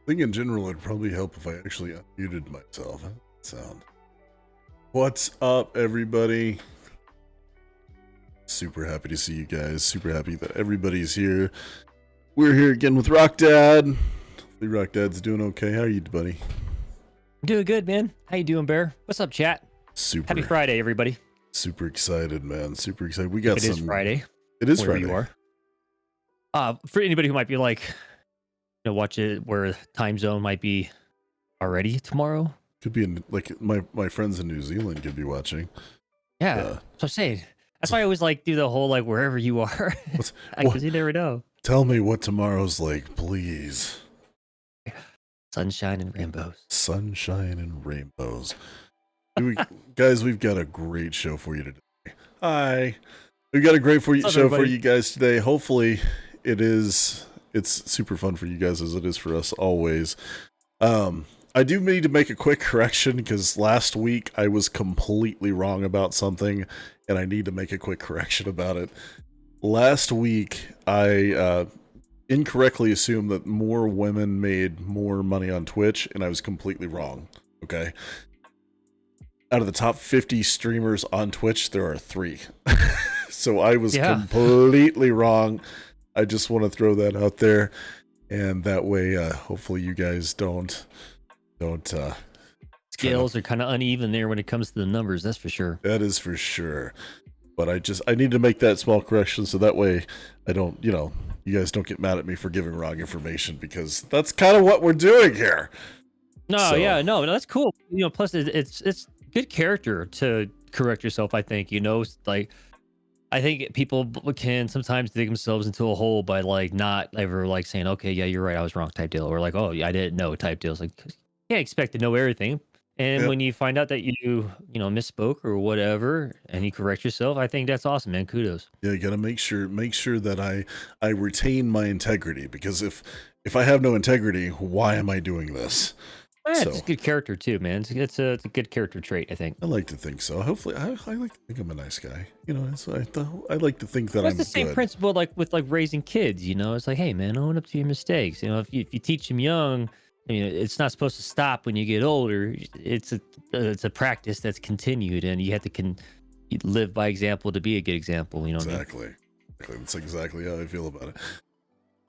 think in general it'd probably help if I actually unmuted myself. How does that sound? What's up, everybody? Super happy to see you guys. Super happy that everybody's here. We're here again with Rock Dad. Hopefully Rock Dad's doing okay. How are you, buddy? Doing good, man. How you doing, Bear? What's up, chat? Super. Happy Friday, everybody. Super excited, man. Super excited. We got It is Friday. It is wherever Friday. You are. For anybody who might be like, watch it where time zone might be already tomorrow. Could be in, like my friends in New Zealand could be watching. Yeah, that's what I'm saying. That's why I always like do the whole like wherever you are, because you never know. Tell me what tomorrow's like, please. Sunshine and rainbows. Sunshine and rainbows. Guys, we've got a great show for you today. Hi. We've got a great show for you guys today. Hopefully it's super fun for you guys as it is for us always. I do need to make a quick correction because last week I was completely wrong about something and I need to make a quick correction about it. Last week I incorrectly assumed that more women made more money on Twitch, and I was completely wrong. Okay. Out of the top 50 streamers on Twitch, there are 3. So I was completely wrong. I just want to throw that out there, and that way hopefully you guys don't scales are kind of uneven there when it comes to the numbers, that's for sure. That is for sure. But I need to make that small correction so that way I don't, you guys don't get mad at me for giving wrong information, because that's kind of what we're doing here. No, that's cool. Plus it's good character to correct yourself, I think. Like I think people can sometimes dig themselves into a hole by like not ever like saying, okay, yeah, you're right, I was wrong type deal, or like, oh yeah, I didn't know type deals. Like, you can't expect to know everything. And when you find out that you misspoke or whatever, and you correct yourself, I think that's awesome, man. Kudos. Yeah, you gotta make sure that I retain my integrity, because if I have no integrity, why am I doing this? It's a good character too, man. It's a good character trait, I think. I like to think so. Hopefully, I like to think I'm a nice guy. I like to think that I'm It's the same principle, like with like raising kids. It's like, hey, man, own up to your mistakes. If you teach them young, it's not supposed to stop when you get older. It's a practice that's continued, and you have to live by example to be a good example. Exactly. That's exactly how I feel about it.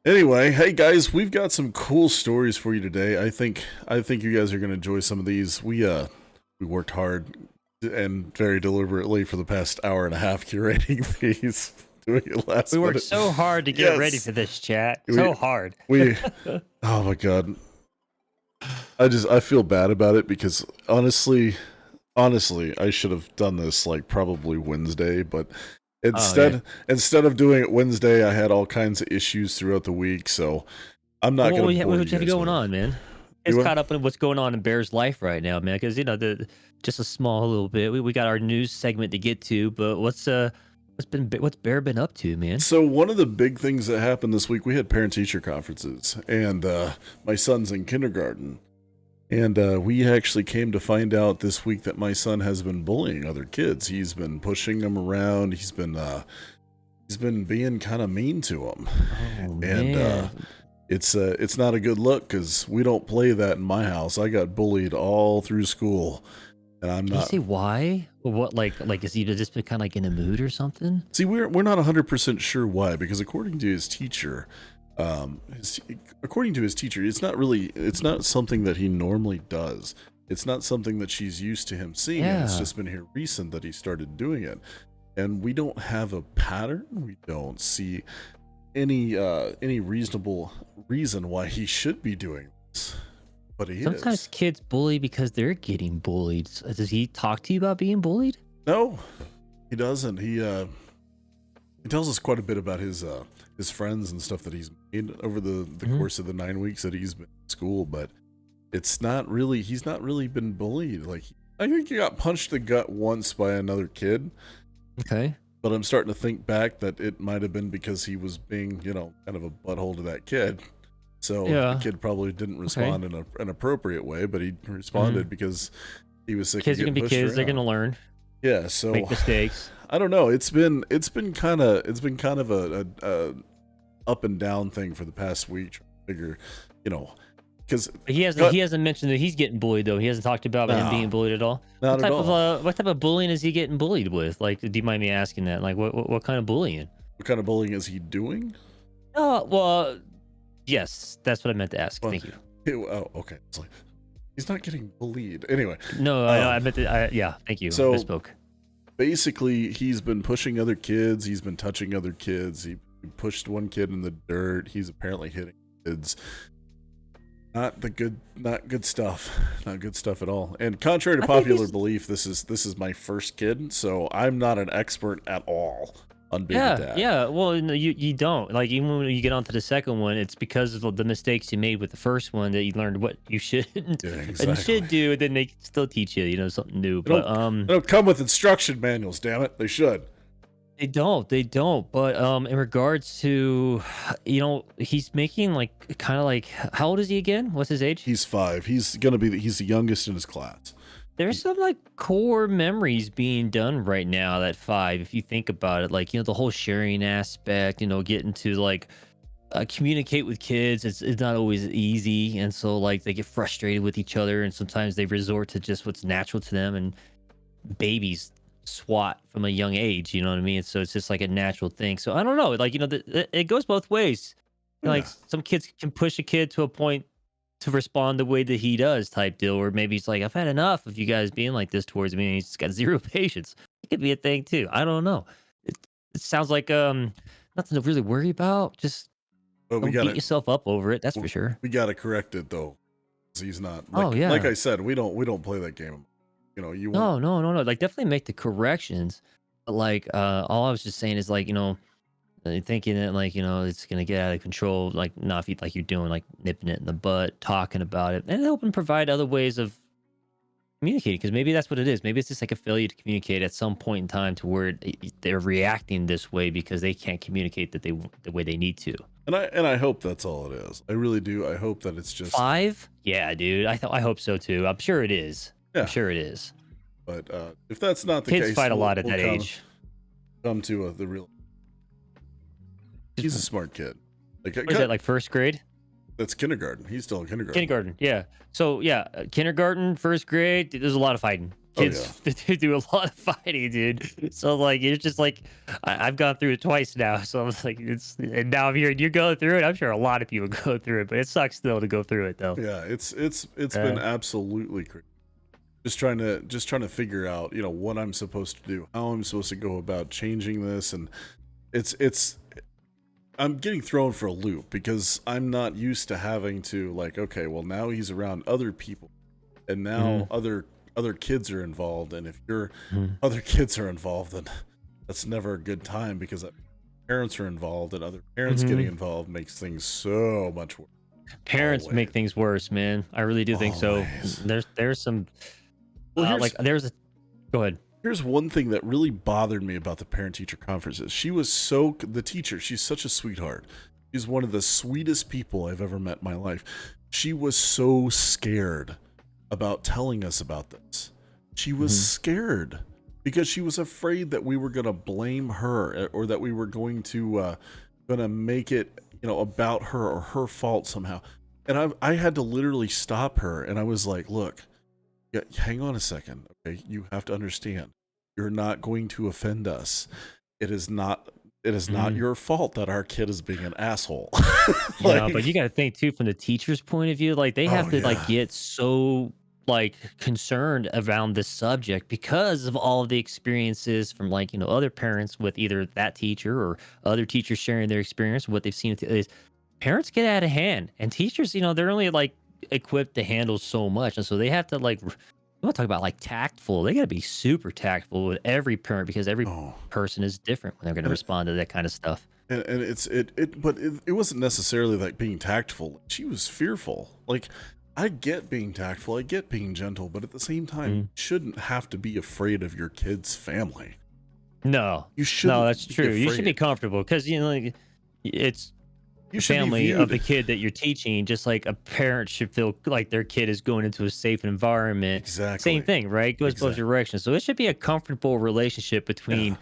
Anyway, hey guys, we've got some cool stories for you today. I think you guys are going to enjoy some of these. We worked hard and very deliberately for the past hour and a half curating these. Doing it last We worked so hard to get ready for this, chat. So hard. Oh my god. I feel bad about it, because honestly, I should have done this like probably Wednesday, but instead of doing it Wednesday, I had all kinds of issues throughout the week, so I'm not going to. What you have going on, man? It's caught up in what's going on in Bear's life right now, man. Because just a small little bit. We got our news segment to get to, but what's Bear been up to, man? So one of the big things that happened this week, we had parent-teacher conferences, and my son's in kindergarten, and we actually came to find out this week that my son has been bullying other kids. He's been pushing them around. He's been being kind of mean to them, and it's not a good look, because we don't play that in my house. I got bullied all through school. And I'm not. Can you say why? What like is he just been kind of like in a mood or something? See, we're not 100% sure why, because according to his teacher, it's not something that he normally does. It's not something that she's used to him seeing. Yeah. It's just been here recent that he started doing it, and we don't have a pattern. We don't see any reasonable reason why he should be doing this. But sometimes kids bully because they're getting bullied. Does he talk to you about being bullied? No, he doesn't. He tells us quite a bit about his friends and stuff that he's made over the course of the 9 weeks that he's been in school. But he's not really been bullied. Like, I think he got punched in the gut once by another kid. Okay. But I'm starting to think back that it might have been because he was being, kind of a butthole to that kid. So the kid probably didn't respond in an appropriate way, but he responded because he was sick. Kids are gonna be kids; they're gonna learn. Yeah, so make mistakes. I don't know. It's been kind of a up and down thing for the past week. Trying to figure, because he hasn't mentioned that he's getting bullied though. He hasn't talked about him being bullied at all. not at all. What type of bullying is he getting bullied with? Like, do you mind me asking that? Like, what kind of bullying? What kind of bullying is he doing? Oh, well, yes, that's what I meant to ask. Well, Thank you. Oh, okay. It's like he's not getting bullied anyway. No, I meant to. Yeah, thank you. So I misspoke. basically, he's been pushing other kids. He's been touching other kids. He pushed one kid in the dirt. He's apparently hitting kids. Not good stuff. Not good stuff at all. And contrary to popular belief, this is my first kid, so I'm not an expert at all on being a dad. Yeah. Well, no, you don't. Like, even when you get onto the second one, it's because of the mistakes you made with the first one that you learned what you shouldn't and should do, and then they still teach you, something new. They don't come with instruction manuals. Damn it, they should. They don't. But in regards to, he's making like kind of like, how old is he again? What's his age? He's 5. He's the youngest in his class. There's some like core memories being done right now at 5, if you think about it. Like, the whole sharing aspect, getting to like communicate with kids. It's not always easy, and so like they get frustrated with each other, and sometimes they resort to just what's natural to them. And babies swat from a young age, you know what I mean? So it's just like a natural thing. So I don't know, like, it goes both ways. Like, some kids can push a kid to a point to respond the way that he does, type deal, or maybe he's like, I've had enough of you guys being like this towards me, and he's got zero patience. It could be a thing too. I don't know. It sounds like nothing to really worry about. Just don't beat yourself up over it. That's for sure. We gotta correct it though. He's not. Like I said, we don't play that game. No. Like, definitely make the corrections. But like, all I was just saying is like, thinking that like, it's gonna get out of control. Like, not if you, like you're doing, like nipping it in the butt, talking about it, and helping provide other ways of communicating. Because maybe that's what it is. Maybe it's just like a failure to communicate at some point in time, to where they're reacting this way because they can't communicate the way they need to. And I hope that's all it is. I really do. I hope that it's just 5. Yeah, dude. I hope so too. I'm sure it is. Yeah. I'm sure it is. But if that's not the case, kids fight a lot at that age. Come to the real. He's a smart kid. Like, what is that, like first grade? That's kindergarten. He's still in kindergarten. Kindergarten, yeah. So yeah, kindergarten, first grade. There's a lot of fighting. Kids they do a lot of fighting, dude. So like, it's just like I've gone through it twice now. So I was like, and now I'm hearing you go through it. I'm sure a lot of people go through it, but it sucks still to go through it though. Yeah, it's been absolutely crazy. Just trying to figure out, what I'm supposed to do, how I'm supposed to go about changing this, and I'm getting thrown for a loop because I'm not used to having to, like, okay, well, now he's around other people, and now other kids are involved, and if your other kids are involved, then that's never a good time, because parents are involved, and other parents getting involved makes things so much worse. Parents make things worse, man. I really do think so. There's some. Well, go ahead. Here's one thing that really bothered me about the parent-teacher conferences. The teacher, she's such a sweetheart. She's one of the sweetest people I've ever met in my life. She was so scared about telling us about this. She was scared because she was afraid that we were going to blame her, or that we were going to make it, about her or her fault somehow. And I had to literally stop her, and I was like, look, hang on a second, okay? You have to understand, you're not going to offend us. It is not your fault that our kid is being an asshole. But you got to think too, from the teacher's point of view, like they have to like get so like concerned around this subject because of all of the experiences from like, other parents with either that teacher or other teachers sharing their experience, what they've seen. Parents get out of hand, and teachers, they're only like equipped to handle so much, and so they have to like, you want to talk about like tactful, they got to be super tactful with every parent, because every person is different when they're going to respond to that kind of stuff. And it wasn't necessarily like being tactful. She was fearful. Like, I get being tactful, I get being gentle, but at the same time, you shouldn't have to be afraid of your kid's family. No, you shouldn't. No, that's true. You should be comfortable, because it's family of the kid that you're teaching, just like a parent should feel like their kid is going into a safe environment. Exactly. Same thing, right? Goes both directions. So it should be a comfortable relationship between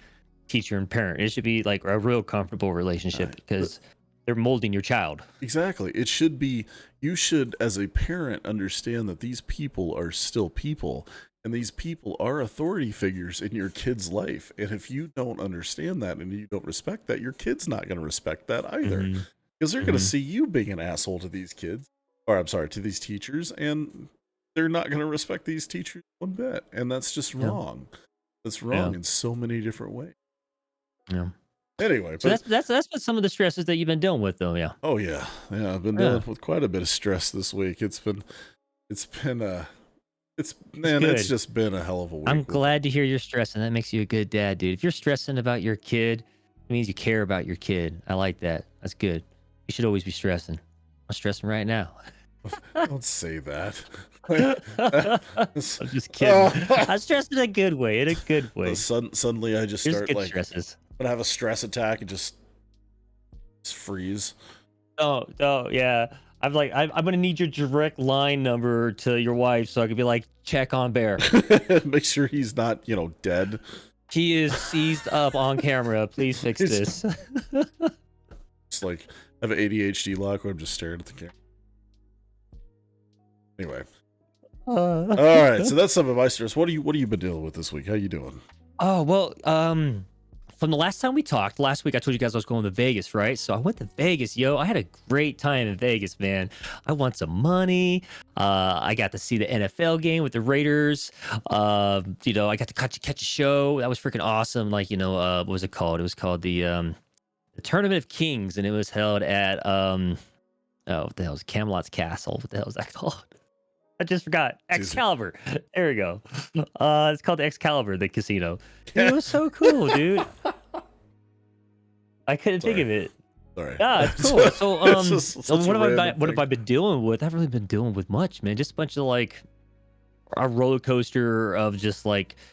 teacher and parent. It should be like a real comfortable relationship, because they're molding your child. Exactly. It should be, you should, as a parent, understand that these people are still people, and these people are authority figures in your kid's life. And if you don't understand that and you don't respect that, your kid's not going to respect that either. Because they're going to see you being an asshole to these kids, or I'm sorry, to these teachers, and they're not going to respect these teachers one bit. And that's just wrong. That's wrong in so many different ways. Yeah. Anyway, so that's what some of the stresses that you've been dealing with, though. Yeah. Oh yeah, I've been dealing with quite a bit of stress this week. It's just been a hell of a week. I'm glad to hear you're stressing. That makes you a good dad, dude. If you're stressing about your kid, it means you care about your kid. I like that. That's good. You should always be stressing. I'm stressing right now. Don't say that. I'm just kidding. I'm stressing in a good way. In a good way. Suddenly, I just start like stresses. When I have a stress attack and just freeze. Oh, yeah. I'm gonna need your direct line number to your wife so I could be like, check on Bear. Make sure he's not, dead. He is seized up on camera. Please fix this. It's like I have an ADHD lock where I'm just staring at the camera. Anyway. All right, so that's some of my stress. What have you been dealing with this week? How you doing? Oh, well, from the last time we talked, last week I told you guys I was going to Vegas, right? So I went to Vegas, yo. I had a great time in Vegas, man. I won some money. I got to see the NFL game with the Raiders. I got to catch a show. That was freaking awesome. Like, what was it called? It was called the Tournament of Kings, and it was held at what the hell is Camelot's Castle? What the hell is that called? I just forgot. Excalibur. There we go. It's called the Excalibur, the casino. Dude, it was so cool, dude. I couldn't think of it. Sorry. Yeah, it's cool. So, what have I been dealing with? I haven't really been dealing with much, man. Just a bunch of a roller coaster of just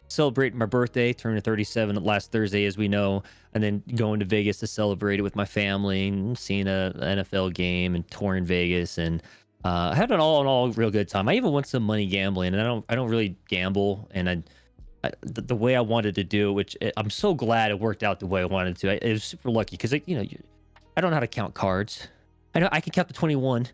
celebrating my birthday, turning 37 last Thursday, as we know, and then going to Vegas to celebrate it with my family and seeing an NFL game and touring Vegas, and I had an all in all real good time. I even won some money gambling, and I don't really gamble, and the way I wanted to do, which I'm so glad it worked out the way I wanted to. It was super lucky because I don't know how to count cards. I can count to 21,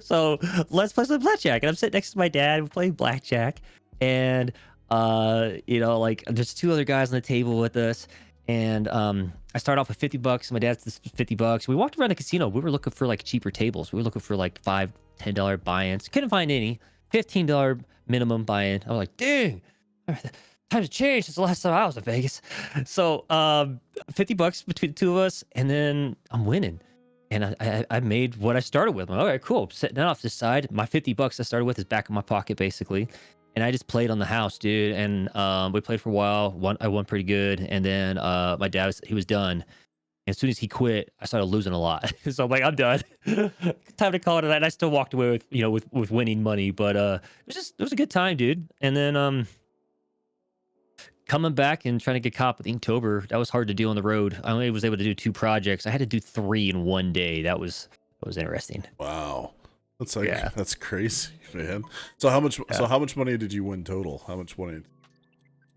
So let's play some blackjack. And I'm sitting next to my dad. We're playing blackjack, and there's two other guys on the table with us. And I started off with $50. My dad's $50. We walked around the casino. We were looking for cheaper tables. We were looking for $5, $10 buy-ins. Couldn't find any. $15 minimum buy-in. I was like, dang, times have changed since the last time I was in Vegas. So $50 between the two of us, and then I'm winning. And I made what I started with. I'm like, all right, cool. Setting that off to the side. My $50 I started with is back in my pocket, basically. And I just played on the house, dude. And we played for a while. I won pretty good. And then my dad, he was done. And as soon as he quit, I started losing a lot. So I'm like, I'm done. Time to call it a night. And I still walked away with winning money. But it was a good time, dude. And then coming back and trying to get caught with Inktober, that was hard to do on the road. I only was able to do 2 projects. I had to do 3 in one day. That was interesting. Wow. That's crazy, man. So how much money did you win total? How much money?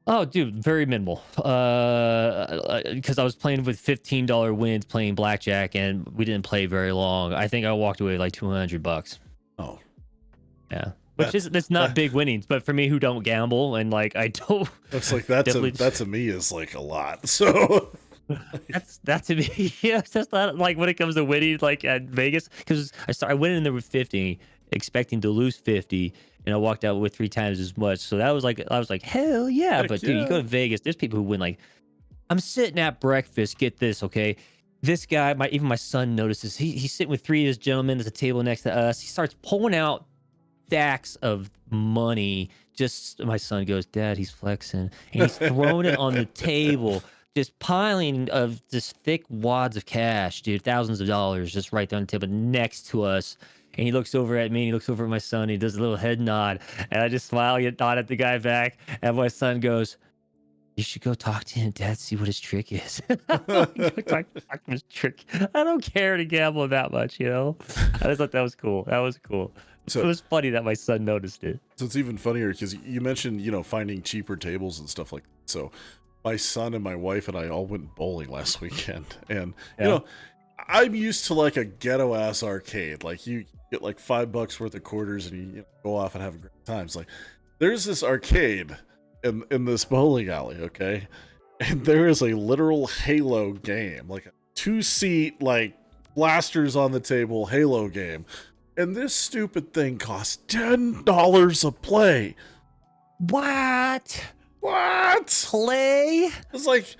Oh, dude, very minimal. Because I was playing with $15 wins playing blackjack, and we didn't play very long. I think I walked away with $200. Oh, yeah. That's not big winnings, but for me who don't gamble and I don't. That's that to me is a lot. So that to me, yeah, that's not when it comes to winning at Vegas, because I went in there with 50, expecting to lose 50, and I walked out with 3 times as much. So that was I was like, hell yeah! But dude, you go to Vegas, there's people who win. I'm sitting at breakfast. Get this, okay? This guy, even my son notices. He's sitting with 3 of his gentlemen at the table next to us. He starts pulling out stacks of money. Just my son goes, Dad, he's flexing, and he's throwing it on the table, just piling of just thick wads of cash, dude, thousands of dollars, just right down the table next to us. And he looks over at me, and he looks over at my son, and he does a little head nod, and I just smile and nod at the guy back, and my son goes, you should go talk to him, Dad, see what his trick is. talk to his trick. I don't care to gamble that much, I just thought that was cool. That was cool. So, it was funny that my son noticed it. So it's even funnier because you mentioned, finding cheaper tables and stuff like that. So my son and my wife and I all went bowling last weekend. And, I'm used to like a ghetto ass arcade. Like you get like $5 worth of quarters and you go off and have a great time. It's like there's this arcade in this bowling alley, okay? And there is a literal Halo game, like a 2-seat, like blasters on the table Halo game. And this stupid thing costs $10 a play. What? Play? It's like,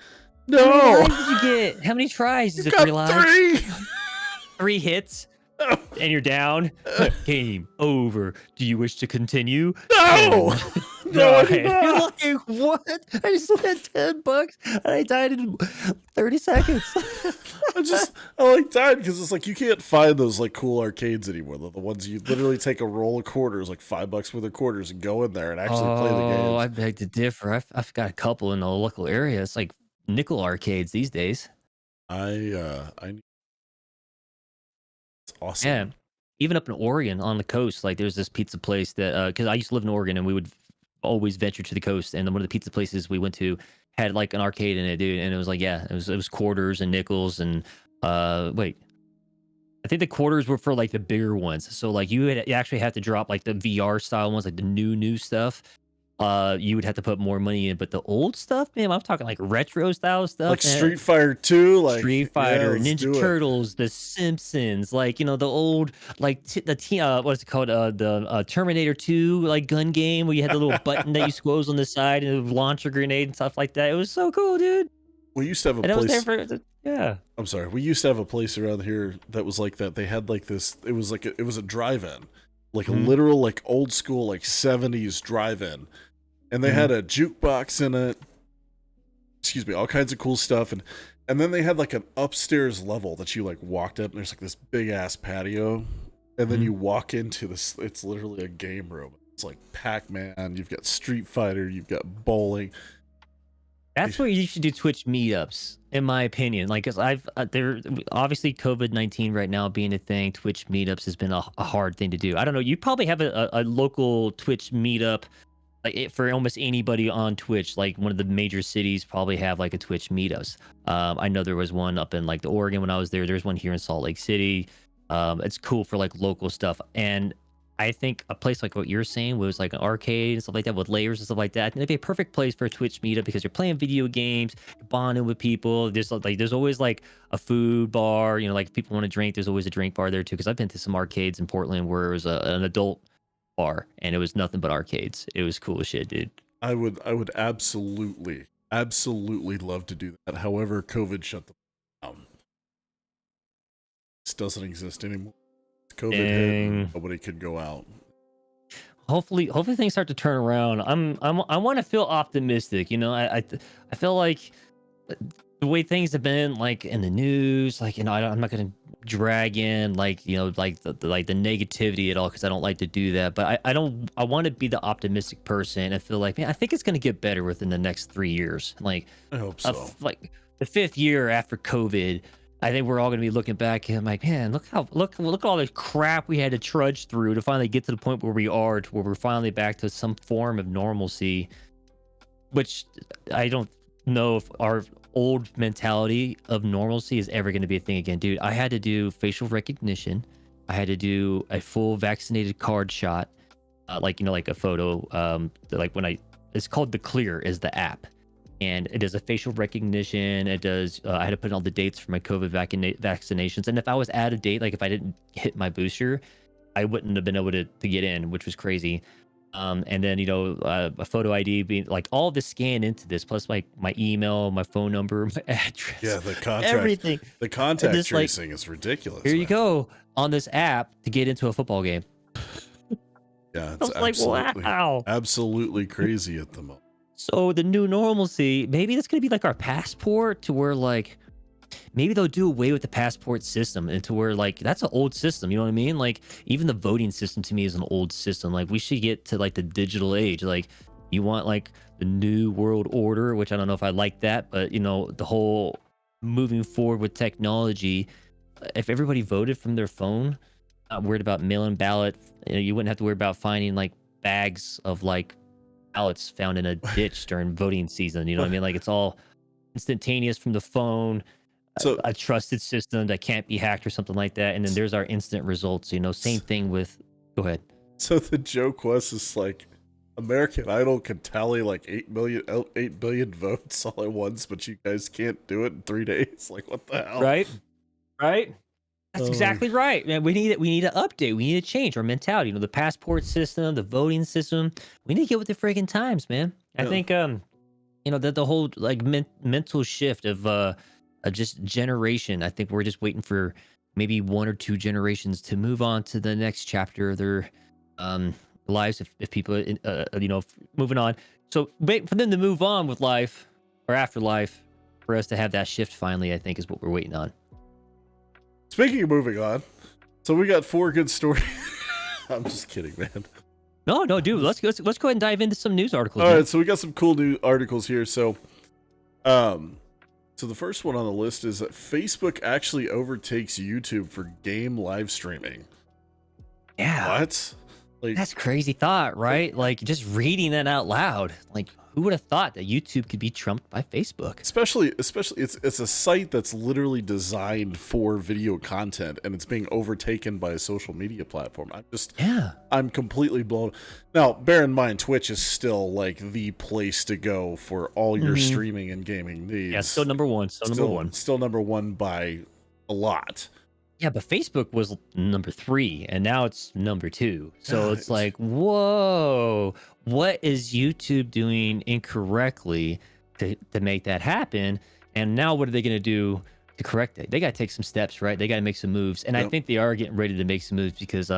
no. How no. many did you get? How many tries? Is it got 3 lives? 3. 3 hits? And you're down? Game over. Do you wish to continue? No! No, I did not. You're like, what? I just spent $10 and I died in 30 seconds. I like died because it's like you can't find those like cool arcades anymore. The ones you literally take a roll of quarters, like $5 worth of quarters, and go in there and actually play the games. Oh, I beg to differ. I've got a couple in the local area. It's like nickel arcades these days. It's awesome. Yeah. Even up in Oregon on the coast, like there's this pizza place that because I used to live in Oregon and we would always venture to the coast, and one of the pizza places we went to had like an arcade in it, dude. And it was like, yeah, it was quarters and nickels and wait. I think the quarters were for like the bigger ones. So like you actually have to drop like the VR style ones, like the new stuff. You would have to put more money in, but the old stuff, man, I'm talking like retro style stuff, like Street Fighter 2, like Street Fighter, Ninja Turtles, The Simpsons, like the old like what's it called, the Terminator 2 like gun game where you had the little button that you squoze on the side and it would launch a grenade and stuff like that. It was so cool, dude. We used to have a and place. I was there for, yeah. I'm sorry. We used to have a place around here that was like that. They had like this. It was like it was a drive-in, like a literal like old school like 70s drive-in. And they had a jukebox in it. Excuse me, all kinds of cool stuff. And then they had like an upstairs level that you like walked up and there's like this big ass patio. And then you walk into this, it's literally a game room. It's like Pac-Man, you've got Street Fighter, you've got bowling. That's where you should do Twitch meetups, in my opinion. Like, cause there obviously COVID-19 right now being a thing, Twitch meetups has been a hard thing to do. I don't know. You probably have a local Twitch meetup. Like for almost anybody on Twitch, like one of the major cities probably have like a Twitch meetups. I know there was one up in like the Oregon when I was there. There's one here in Salt Lake City. It's cool for like local stuff. And I think a place like what you're saying was like an arcade and stuff like that with layers and stuff like that. I think it'd be a perfect place for a Twitch meetup because you're playing video games, you're bonding with people. There's always like a food bar, like if people want to drink, there's always a drink bar there too. Cause I've been to some arcades in Portland where it was an adult bar and it was nothing but arcades. It was cool as shit, dude. I would absolutely love to do that. However, COVID shut them down. This doesn't exist anymore. COVID hit and nobody could go out. Hopefully things start to turn around. I want to feel optimistic. I feel like the way things have been like in the news, like I'm not gonna drag in like like the negativity at all because I don't like to do that. But I want to be the optimistic person and feel like, man, I think it's gonna get better within the next 3 years. Like I hope so. Like the 5th year after COVID, I think we're all gonna be looking back and I'm like, man, look at all the crap we had to trudge through to finally get to the point where we are, to where we're finally back to some form of normalcy. Which I don't know if our old mentality of normalcy is ever going to be a thing again, dude. I had to do facial recognition. I had to do a full vaccinated card shot, like a photo. Like it's called The Clear is the app, and it does a facial recognition. It does. I had to put in all the dates for my COVID vaccinations, and if I was out of date, like if I didn't hit my booster, I wouldn't have been able to get in, which was crazy. And then a photo ID being like all this scanned into this, plus like my email, my phone number, my address, the contact, everything. The contact tracing is ridiculous. Here you go on this app to get into a football game. Yeah, it's absolutely crazy at the moment. So the new normalcy, maybe that's gonna be like our passport, to where like maybe they'll do away with the passport system, and to where like that's an old system, you know what I mean? Like even the voting system to me is an old system. Like we should get to like the digital age. Like you want like the new world order, which I don't know if I like that, but the whole moving forward with technology, if everybody voted from their phone, not worried about mail-in ballot, you wouldn't have to worry about finding like bags of like ballots found in a ditch during voting season. You know what I mean? Like it's all instantaneous from the phone. So a trusted system that can't be hacked or something like that. And then there's our instant results. Same thing with. Go ahead. So the joke was is like American Idol could tally like 8 billion votes all at once, but you guys can't do it in 3 days. Like what the hell? Right. That's exactly right, man. We need it. We need to update. We need to change our mentality. The passport system, the voting system. We need to get with the friggin' times, man. I think that the whole like mental shift of just generation. I think we're just waiting for maybe 1 or 2 generations to move on to the next chapter of their um lives. If people moving on, so wait for them to move on with life or afterlife, for us to have that shift finally. I think is what we're waiting on. Speaking of moving on, so we got 4 good stories. I'm just kidding, man. No, dude. Let's go ahead and dive into some news articles. All right, so we got some cool new articles here. So the first one on the list is that Facebook actually overtakes YouTube for game live streaming. Yeah. What? Like, that's crazy thought, right? Like just reading that out loud. Like who would have thought that YouTube could be trumped by Facebook? Especially it's a site that's literally designed for video content and it's being overtaken by a social media platform. I'm completely blown. Now, bear in mind Twitch is still like the place to go for all your streaming and gaming needs. Yeah, still number one. Still number one by a lot. Yeah, but Facebook was number 3 and now it's number 2. So it's like, whoa, what is YouTube doing incorrectly to make that happen? And now what are they going to do to correct it? They got to take some steps, right? They got to make some moves. And I think they are getting ready to make some moves because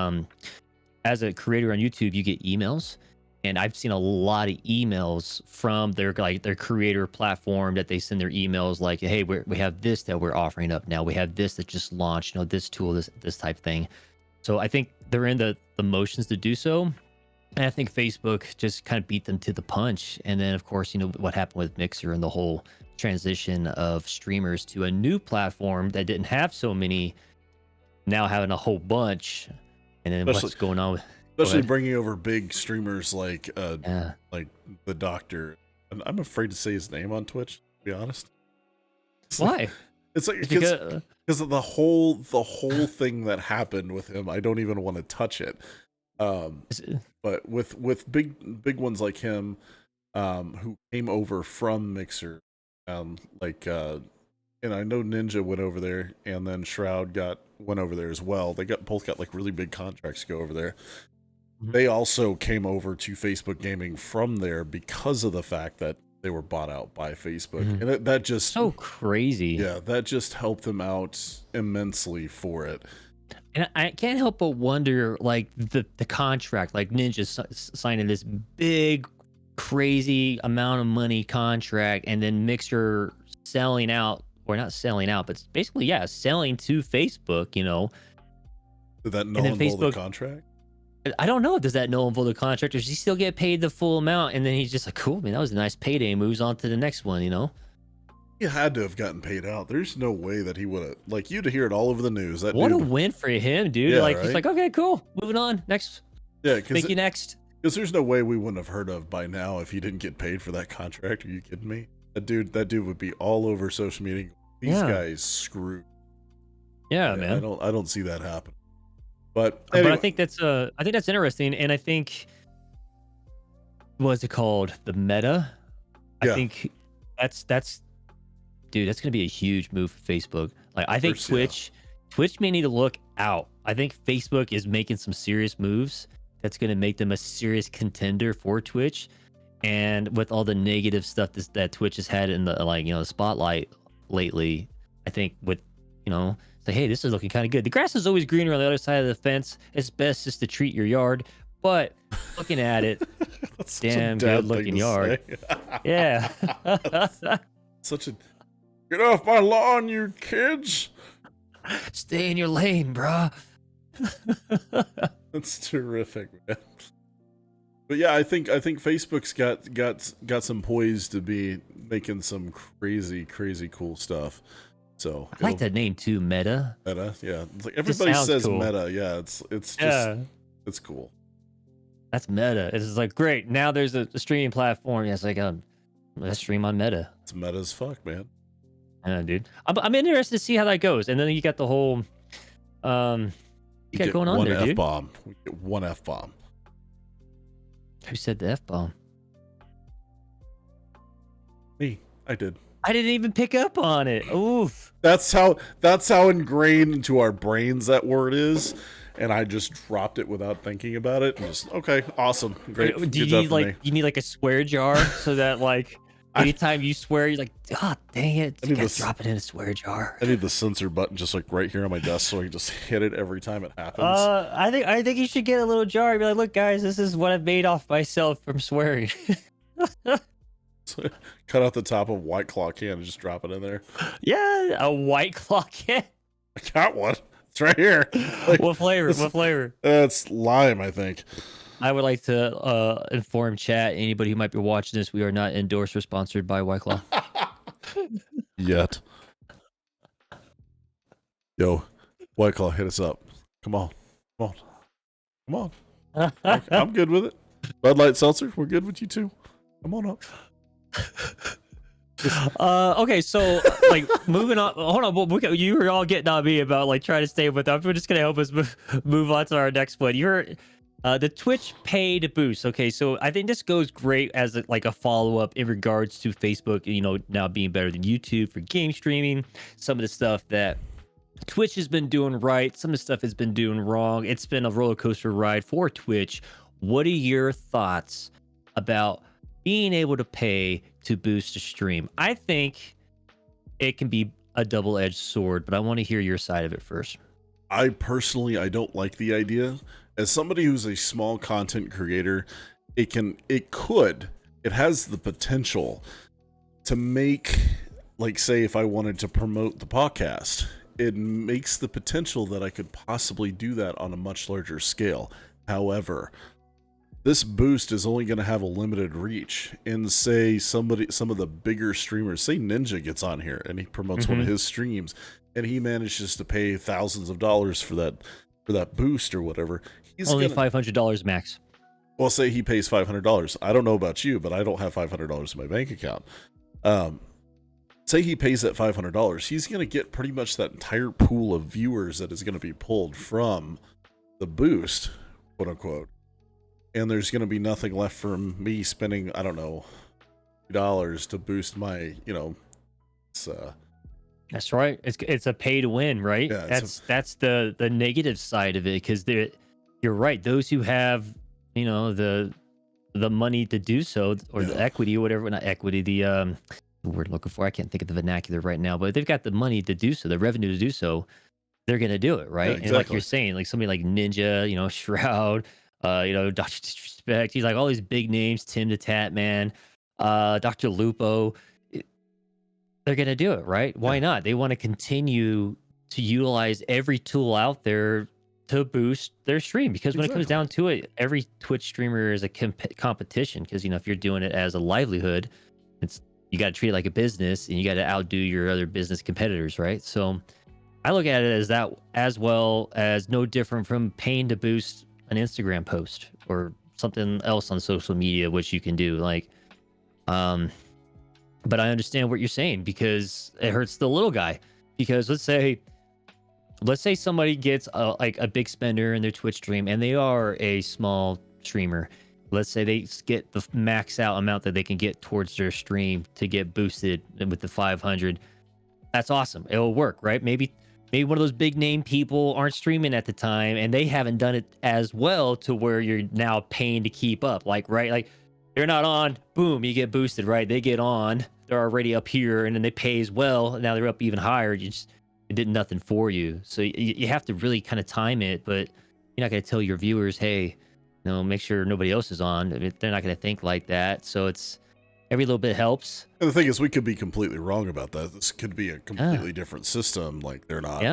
as a creator on YouTube, you get emails. And I've seen a lot of emails from their creator platform that they send their emails like, hey, we have this that we're offering up now. We have this that just launched, this tool, this type of thing. So I think they're in the motions to do so. And I think Facebook just kind of beat them to the punch. And then, of course, what happened with Mixer and the whole transition of streamers to a new platform that didn't have so many, now having a whole bunch. And then what's going on with... Especially bringing over big streamers like the Doctor. And I'm afraid to say his name on Twitch, to be honest. Why? It's like because of the whole thing that happened with him. I don't even want to touch it. But with big ones like him, who came over from Mixer, and I know Ninja went over there, and then Shroud went over there as well. They both got like really big contracts to go over there. They also came over to Facebook Gaming from there because of the fact that they were bought out by Facebook. And that just... so crazy. Yeah, that just helped them out immensely for it. And I can't help but wonder, like, the contract, like Ninja signing this big, crazy amount of money contract, and then Mixer selling out, or not selling out, but basically, selling to Facebook, Did that null and void the contract? I don't know. Does that null and void the contract, or does he still get paid the full amount? And then he's just like, cool, man, that was a nice payday. And moves on to the next one, He had to have gotten paid out. There's no way that he would have. Like, you'd hear it all over the news. What a win for him, dude. Yeah, He's like, okay, cool. Moving on. Next. Yeah, thank you, next. Because there's no way we wouldn't have heard of by now if he didn't get paid for that contract. Are you kidding me? That dude would be all over social media. These guys screwed. Yeah, man. I don't see that happen. But anyway. I think that's interesting, and I think, what's it called, the meta? I think that's dude, that's gonna be a huge move for Facebook. Like, I think Twitch may need to look out. I think Facebook is making some serious moves that's gonna make them a serious contender for Twitch. And with all the negative stuff that Twitch has had in the spotlight lately, I think with say, hey, this is looking kind of good. The grass is always greener on the other side of the fence. It's best just to treat your yard. But looking at it, damn good looking yard. Yeah. Such a... Get off my lawn, you kids. Stay in your lane, bruh. That's terrific, man. But yeah, I think Facebook's got some poise to be making some crazy cool stuff. So I like that name too, Meta. Meta, yeah. It's like everybody says cool. Meta, yeah. It's just it's cool. That's Meta. It's like great. Now there's a streaming platform. Yeah, it's like let's stream on Meta. It's meta as fuck, man. Yeah, dude. I'm interested to see how that goes. And then you got the whole you got going on there, dude. We get one F-bomb. Who said the F-bomb? Me. I did. I didn't even pick up on it. Oof. That's how ingrained into our brains that word is. And I just dropped it without thinking about it. And just, okay, awesome. Great. Do you need like you need like a swear jar so that like anytime you swear, you're like, oh dang it, you gotta drop it in a swear jar. I need the censor button just like right here on my desk so I can just hit it every time it happens. I think you should get a little jar and be like, look guys, this is what I've made off myself from swearing. Cut out the top of White Claw can and just drop it in there. Yeah, a White Claw can. I got one. It's right here. Like, what flavor? What flavor? It's lime, I think. I would like to inform chat, anybody who might be watching this, we are not endorsed or sponsored by White Claw. Yet. Yo, White Claw, hit us up. Come on. Come on. Come on. I'm good with it. Bud Light Seltzer, we're good with you too. Come on up. Okay, so like moving on. Hold on, you were all getting on me about like trying to stay with them. We're just gonna help us move on to our next one. You're the Twitch paid boost. Okay, so I think this goes great as like a follow up in regards to Facebook. You know, now being better than YouTube for game streaming. Some of the stuff that Twitch has been doing right, some of the stuff has been doing wrong. It's been a roller coaster ride for Twitch. What are your thoughts about being able to pay to boost a stream? I think it can be a double-edged sword, but I want to hear your side of it first. I don't like the idea. As somebody who's a small content creator, it has the potential to make, like, say if I wanted to promote the podcast, it makes the potential that I could possibly do that on a much larger scale. However, this boost is only going to have a limited reach. And say some of the bigger streamers, say Ninja gets on here and he promotes one of his streams and he manages to pay thousands of dollars for that boost or whatever. He's only $500 max. Well, say he pays $500. I don't know about you, but I don't have $500 in my bank account. Say he pays that $500. He's going to get pretty much that entire pool of viewers that is going to be pulled from the boost, quote unquote. And there's going to be nothing left from me spending, I don't know, $2 to boost my, it's that's right. It's a pay to win, right? Yeah, that's the negative side of it, because you're right. Those who have, the money to do so, or the equity or whatever, not equity, the word I'm looking for, I can't think of the vernacular right now, but they've got the money to do so, the revenue to do so, they're going to do it, right? Yeah, exactly. And like you're saying, like somebody like Ninja, Shroud, Dr. Disrespect, he's like all these big names, Tim the Tat Man, Dr. Lupo, they're going to do it, right? Why not? They want to continue to utilize every tool out there to boost their stream, because when it comes down to it, every Twitch streamer is a competition, because, if you're doing it as a livelihood, you got to treat it like a business and you got to outdo your other business competitors, right? So I look at it as that, as well as no different from paying to boost an Instagram post or something else on social media, which you can do. Like, but I understand what you're saying, because it hurts the little guy. Because let's say somebody gets a big spender in their Twitch stream and they are a small streamer. Let's say they get the max out amount that they can get towards their stream to get boosted with the 500. That's awesome. It'll work, right? Maybe one of those big name people aren't streaming at the time and they haven't done it as well to where you're now paying to keep up. Like, right? Like they're not on, boom, you get boosted, right? They get on, they're already up here, and then they pay as well. Now they're up even higher. It did nothing for you. So you have to really kind of time it, but you're not going to tell your viewers, hey, make sure nobody else is on. They're not going to think like that. So it's every little bit helps. And the thing is, we could be completely wrong about that. This could be a completely different system. Like you're not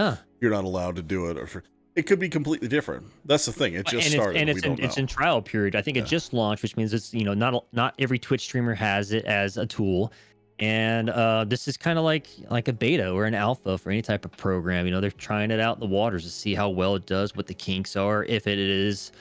allowed to do it, or it could be completely different. That's the thing. It just started. It's in trial period. I think it just launched, which means it's not every Twitch streamer has it as a tool. And this is kind of like a beta or an alpha for any type of program. They're trying it out in the waters to see how well it does, what the kinks are, if it is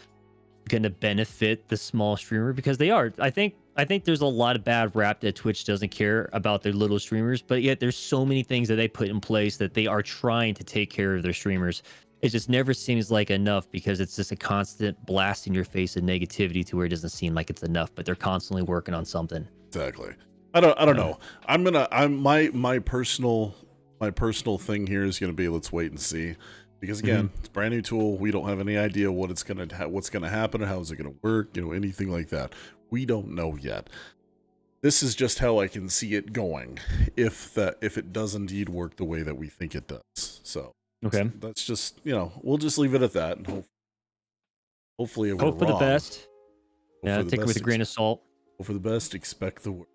going to benefit the small streamer, because they are. I think I think there's a lot of bad rap that Twitch doesn't care about their little streamers, but yet there's so many things that they put in place that they are trying to take care of their streamers. It just never seems like enough because it's just a constant blast in your face of negativity to where it doesn't seem like it's enough, but they're constantly working on something. Exactly. I don't know. My personal thing here is going to be, let's wait and see, because again, it's a brand new tool. We don't have any idea what's going to happen or how is it going to work, anything like that. We don't know yet. This is just how I can see it going if it does indeed work the way that we think it does. So okay, that's just, we'll just leave it at that, and hopefully it hope for the best. Yeah, take it with a grain of salt. Hope for the best, expect the worst.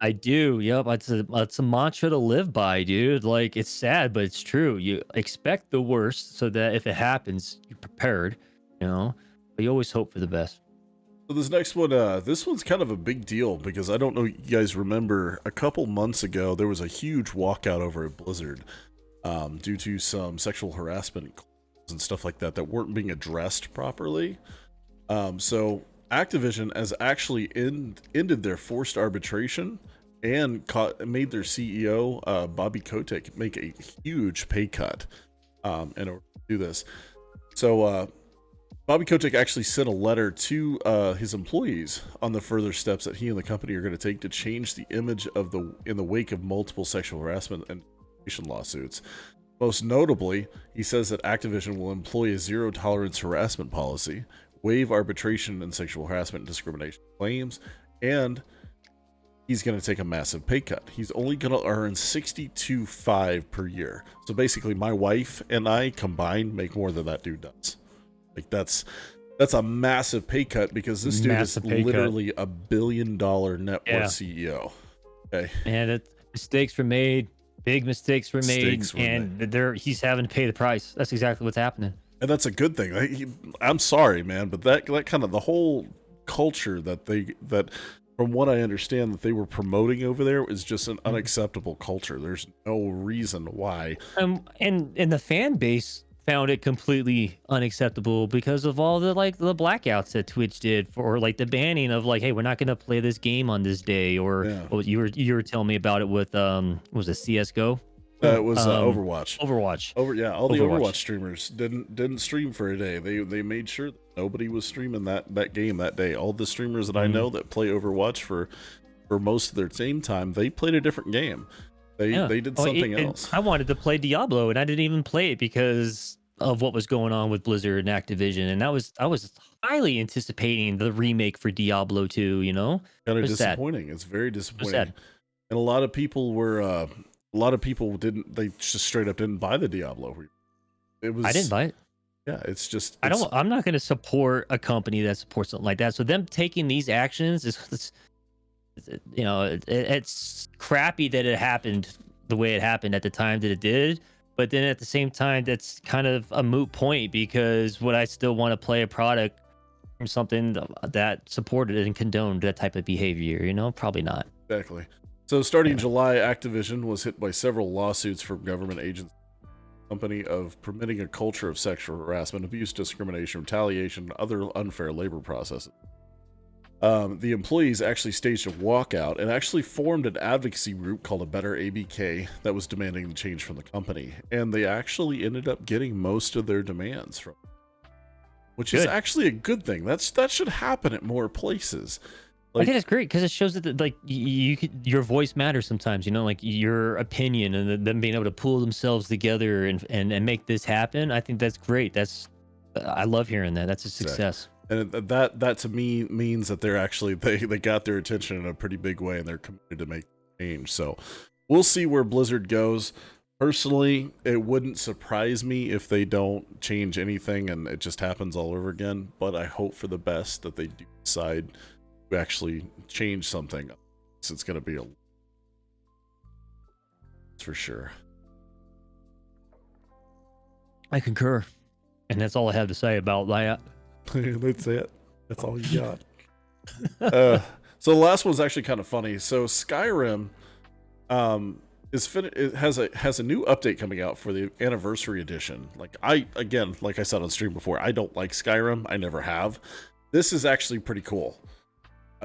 I do. Yep. It's a mantra to live by, dude. Like, it's sad, but it's true. You expect the worst so that if it happens, you're prepared, but you always hope for the best. So this next one, this one's kind of a big deal because I don't know if you guys remember, a couple months ago, there was a huge walkout over at Blizzard due to some sexual harassment and stuff like that weren't being addressed properly. So Activision has actually ended their forced arbitration and made their CEO, Bobby Kotick, make a huge pay cut in order to do this. So Bobby Kotick actually sent a letter to his employees on the further steps that he and the company are going to take to change the image of in the wake of multiple sexual harassment and discrimination lawsuits. Most notably, he says that Activision will employ a zero-tolerance harassment policy, waive arbitration and sexual harassment and discrimination claims, and he's going to take a massive pay cut. He's only going to earn $62,500 per year. So basically, my wife and I combined make more than that dude does. Like that's a massive pay cut because this dude is literally a $1 billion net worth CEO. Okay, and mistakes were made. Big mistakes were made, he's having to pay the price. That's exactly what's happening. And that's a good thing. I'm sorry, man, but that kind of the whole culture that from what I understand that they were promoting over there is just an unacceptable culture. There's no reason why. And the fan base found it completely unacceptable because of all the blackouts that Twitch did for the banning of hey, we're not going to play this game on this day, or you were telling me about it with was it CS:GO? It was Overwatch. Overwatch. All the Overwatch streamers didn't stream for a day. They made sure that nobody was streaming that game that day. All the streamers that I know that play Overwatch for most of their game time, they played a different game. They did something else. I wanted to play Diablo, and I didn't even play it because of what was going on with Blizzard and Activision, and I was highly anticipating the remake for Diablo 2. Kind of disappointing. Sad. It's very disappointing, and a lot of people didn't. They just straight up didn't buy the Diablo. I didn't buy it. Yeah, it's I'm not going to support a company that supports something like that. So them taking these actions it's crappy that it happened the way it happened at the time that it did. But then at the same time, that's kind of a moot point because would I still want to play a product from something that supported and condoned that type of behavior? Probably not. Exactly. So starting in July, Activision was hit by several lawsuits from government agents company of permitting a culture of sexual harassment, abuse, discrimination, retaliation, and other unfair labor processes. The employees actually staged a walkout and actually formed an advocacy group called A Better ABK that was demanding the change from the company. And they actually ended up getting most of their demands from it, which is actually a good thing. That should happen at more places. I think it's great because it shows that your voice matters sometimes, your opinion, and them being able to pull themselves together and make this happen. I think that's great. I love hearing that. That's a success. And that to me means that they're actually they got their attention in a pretty big way and they're committed to make change. So we'll see where Blizzard goes. Personally, it wouldn't surprise me if they don't change anything and it just happens all over again. But I hope for the best that they do decide to actually change something. So it's going to be for sure. I concur, and that's all I have to say about that. That's it. That's all you got. So the last one's actually kind of funny. So Skyrim it has a new update coming out for the anniversary edition. Like I said on stream before, I don't like Skyrim. I never have. This is actually pretty cool.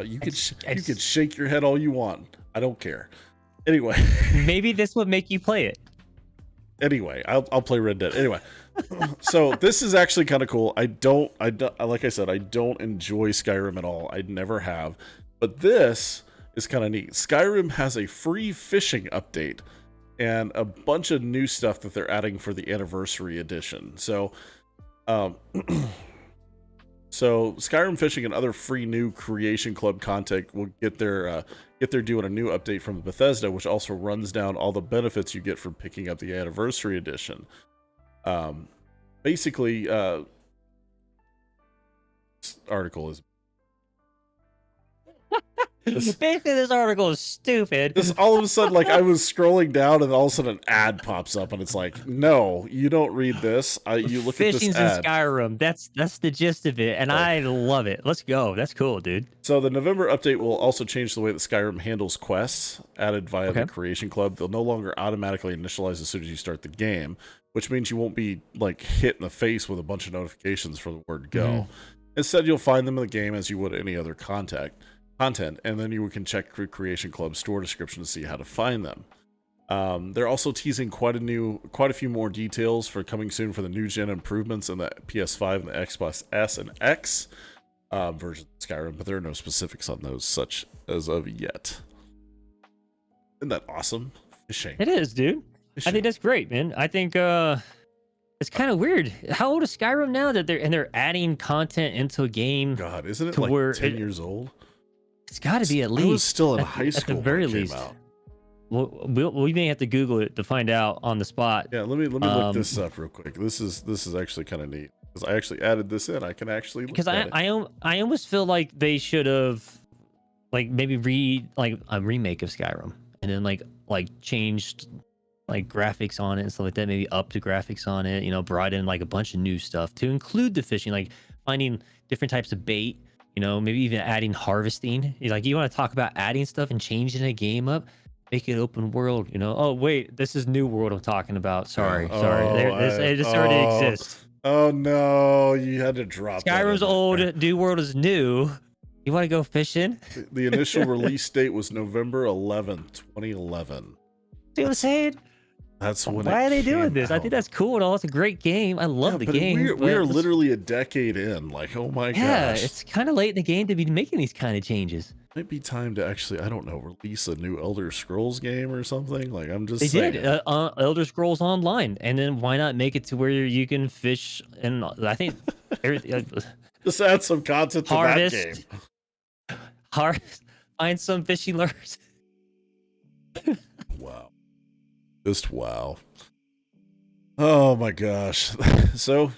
You could shake your head all you want. I don't care. Anyway, maybe this would make you play it. Anyway, I'll play Red Dead. Anyway, so this is actually kind of cool. I don't like I said, I don't enjoy Skyrim at all. I never have, but this is kind of neat. Skyrim has a free fishing update and a bunch of new stuff that they're adding for the anniversary edition. So, so Skyrim fishing and other free new Creation Club content will get their due in a new update from Bethesda, which also runs down all the benefits you get from picking up the anniversary edition. Basically, this article is. Basically, this article is stupid. This all of a sudden, like I was scrolling down, and all of a sudden an ad pops up, and it's like, no, you don't read this. You look at this ad. Fishing's in Skyrim. That's the gist of it, and I love it. Let's go. That's cool, dude. So the November update will also change the way that Skyrim handles quests added via the Creation Club. They'll no longer automatically initialize as soon as you start the game, which means you won't be like hit in the face with a bunch of notifications for the word go. Instead, you'll find them in the game as you would any other content, and then you can check Creation Club's store description to see how to find them. They're also teasing quite a few more details for coming soon for the new gen improvements in the PS5 and the Xbox S and X version of Skyrim, but there are no specifics on those such as of yet. Isn't that awesome? Fishing. It is, dude. Fishing. I think that's great, man. I think it's kind of weird. How old is Skyrim now that they're adding content into a game? God, isn't it like 10 years old? It's got to be at least. I was still in high school at the very least. Well, we may have to Google it to find out on the spot. Yeah, let me look this up real quick. This is actually kind of neat because I actually added this in. I can actually look at it. I almost feel like they should have like maybe read like a remake of Skyrim and then like changed like graphics on it and stuff like that. Maybe up the graphics on it. You know, brought in like a bunch of new stuff to include the fishing, like finding different types of bait. You know, maybe even adding harvesting. Like, you want to talk about adding stuff and changing a game up, make it open world. You know, oh wait, this is New World I'm talking about. Sorry. It already exists. Oh no, you had to drop. Skyrim's old, New World is new. You want to go fishing? The initial release date was November 11th, 2011. See what I'm saying? That's when. Why are they doing this? I think that's cool and all. It's a great game. I love the game. We are literally a decade in. Like, oh my gosh. Yeah, it's kind of late in the game to be making these kind of changes. Might be time to actually, I don't know, release a new Elder Scrolls game or something. Like, I'm just saying. They did Elder Scrolls Online, and then why not make it to where you can fish? And I think just add some content to that game. Find some fishing lures. Wow. Just wow. Oh my gosh. So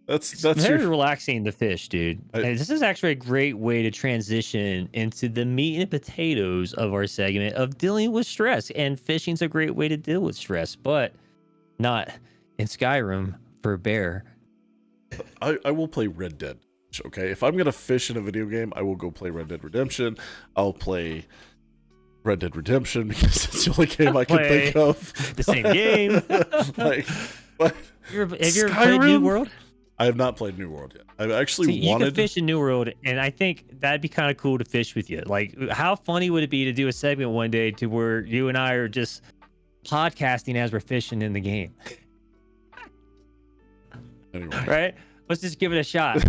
that's very relaxing to fish, dude. This is actually a great way to transition into the meat and potatoes of our segment of dealing with stress. And fishing's a great way to deal with stress, but not in Skyrim for a bear. I will play Red Dead. Okay, if I'm gonna fish in a video game, I will go play Red Dead Redemption. I'll play Red Dead Redemption because it's the only game I can think of. The same game. Like, but have you ever played New World? I have not played New World yet. I've actually wanted. You can fish in New World, and I think that'd be kind of cool to fish with you. Like, how funny would it be to do a segment one day to where you and I are just podcasting as we're fishing in the game? Anyway, right? Let's just give it a shot.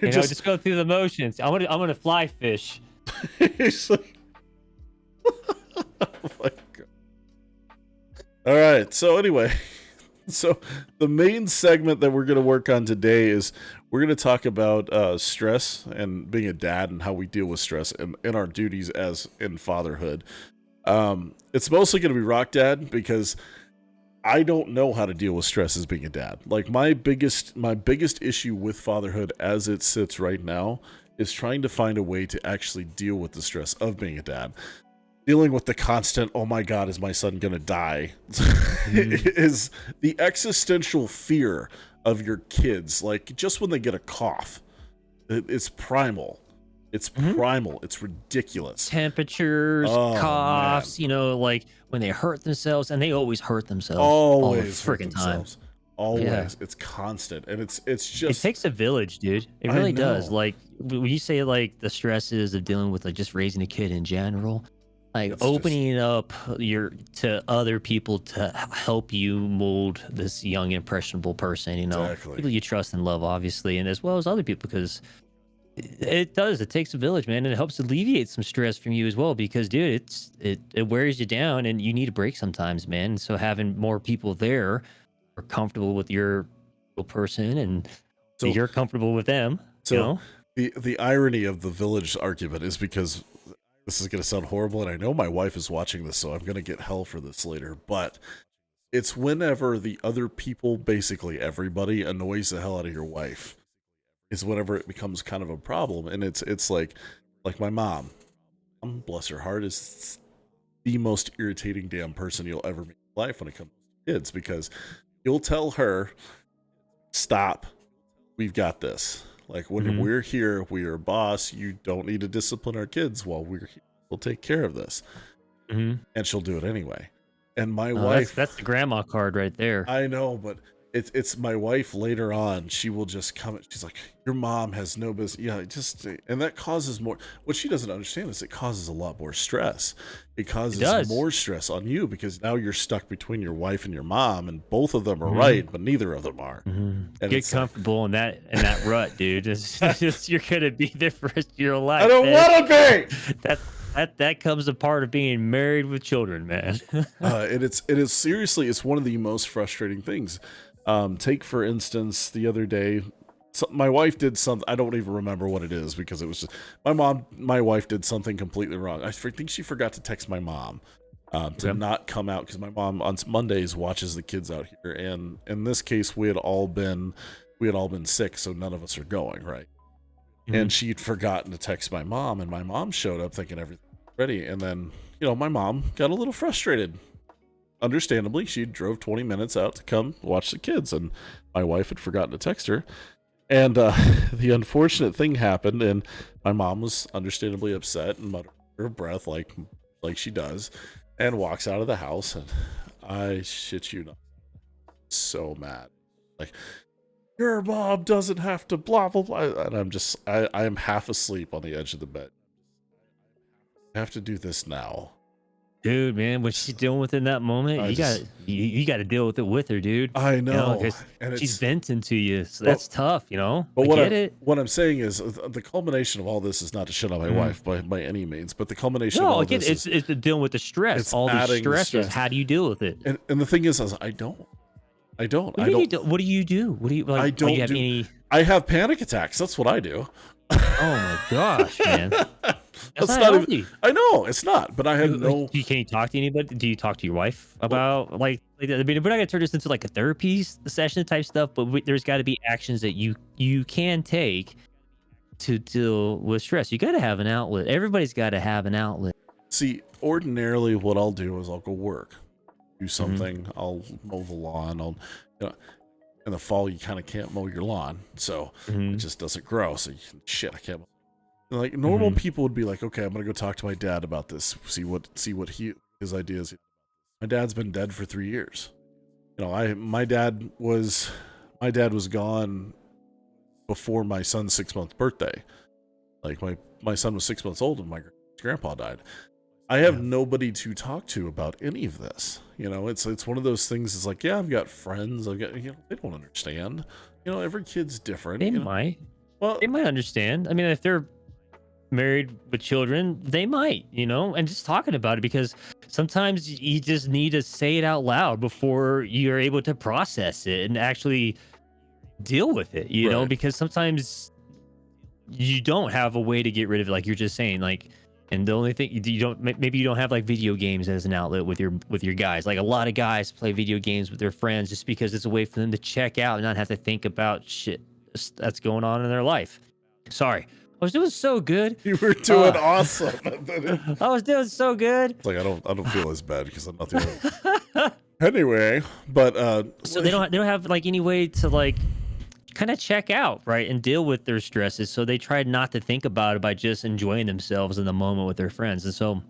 Just go through the motions. I'm gonna fly fish. It's like, oh my God. All right. So anyway, the main segment that we're going to work on today is we're going to talk about stress and being a dad and how we deal with stress and our duties as in fatherhood. It's mostly going to be Rock Dad because I don't know how to deal with stress as being a dad. Like my biggest issue with fatherhood as it sits right now is trying to find a way to actually deal with the stress of being a dad. Dealing with the constant, oh my God, is my son gonna die? Is the existential fear of your kids. Like just when they get a cough, it's primal. It's primal. It's ridiculous. Temperatures, coughs, man. Like when they hurt themselves, and they always hurt themselves. Always freaking time. always, it's constant, and it's It just, takes a village, dude. It I really does. know. Like when you say like the stresses of dealing with like just raising a kid in general, like It's just opening up your to other people to help you mold this young impressionable person, exactly. people you trust and love, obviously, and as well as other people, because it does. It takes a village, man, and it helps alleviate some stress from you as well. Because, dude, it wears you down, and you need a break sometimes, man. So having more people there are comfortable with your person, and So you're comfortable with them, you so know. the irony of the village argument is because this is going to sound horrible, and I know my wife is watching this, so I'm going to get hell for this later, but it's whenever the other people, basically everybody, annoys the hell out of your wife, is whenever it becomes kind of a problem. And it's like my mom, bless her heart, is the most irritating damn person you'll ever meet in life when it comes to kids, because you'll tell her, stop, we've got this. Like, when Hmm. we're here, we are boss. You don't need to discipline our kids while we're here. We'll take care of this. Hmm. And she'll do it anyway. And my Oh, that's wife, the grandma card right there. I know, but it's my wife later on. She will just come. She's like, "Your mom has no business." Yeah, and that causes more. What she doesn't understand is it causes a lot more stress. It It causes does. more stress on you because now you're stuck between your wife and your mom, and both of them are Hmm. right, but neither of them are. Hmm. And Get it's like, comfortable in that rut, dude. You're gonna be there for the rest of your I life, don't man. want to be. That that comes a part of being married with children, man. And it is seriously, it's one of the most frustrating things. Take for instance, the other day, my wife did something. I don't even remember what it is because it was just my wife did something completely wrong. I think she forgot to text my mom to Okay. not come out, because my mom on Mondays watches the kids out here, and in this case, we had all been sick, so none of us are going, right. Mhm. And she'd forgotten to text my mom, and my mom showed up thinking everything was ready, and then my mom got a little frustrated. Understandably, she drove 20 minutes out to come watch the kids, and my wife had forgotten to text her. And the unfortunate thing happened, and my mom was understandably upset and muttered under her breath, like she does, and walks out of the house. And I shit you not, so mad. Like, your mom doesn't have to blah blah blah. And I am half asleep on the edge of the bed. I have to do this now. Dude, man, what she's dealing with in that moment, I just you got to deal with it with her, dude. I know, Because and she's it's venting to you, so but that's tough. but I what get I'm it. what I'm saying is the culmination of all this is not to shit on my Mhm. wife by any means, but the culmination of No, all I get it. this is It's dealing with the stress. it's All these adding the stresses. stress. How do you deal with it? And the thing is I don't. I don't. What do I you mean you don't. do? What do you do? What do you like? I Oh, you don't have do. any? I have panic attacks. That's what I do. Oh my gosh, man, that's That's not not even. healthy. I know it's not, but I have no. Can you talk to anybody? Do you talk to your wife Well, about like that? I mean, we're not gonna turn this into like a therapy session type stuff, but there's got to be actions that you can take to deal with stress. You got to have an outlet. Everybody's got to have an outlet. see, ordinarily, what I'll do is I'll go work, do Hmm. something. I'll mow the lawn. You know, in the fall, you kind of can't mow your lawn, so it Hmm. just doesn't grow. So shit, I can't. Like, normal Hmm. people would be like, okay, I'm gonna go talk to my dad about this. See what his ideas. My dad's been dead for 3 years. My dad was gone before my son's 6-month birthday. Like, my son was 6 months old when my grandpa died. I have Yeah. nobody to talk to about any of this. It's one of those things. It's like, yeah, I've got friends. They don't understand. Every kid's different. They might. Well, They might understand. I mean, if they're married with children, they might, and just talking about it, because sometimes you just need to say it out loud before you're able to process it and actually deal with it, right. because sometimes you don't have a way to get rid of it, like you're just saying, like, and the only thing you don't, maybe you don't have like video games as an outlet with your guys. Like a lot of guys play video games with their friends just because it's a way for them to check out and not have to think about shit that's going on in their life. Sorry, I was doing so good. You were doing uh awesome. And then I was doing so good. it's like, I don't feel as bad because I'm not the only one. Anyway, but So they don't have like any way to like kind of check out, right, and deal with their stresses. So they tried not to think about it by just enjoying themselves in the moment with their friends. And so,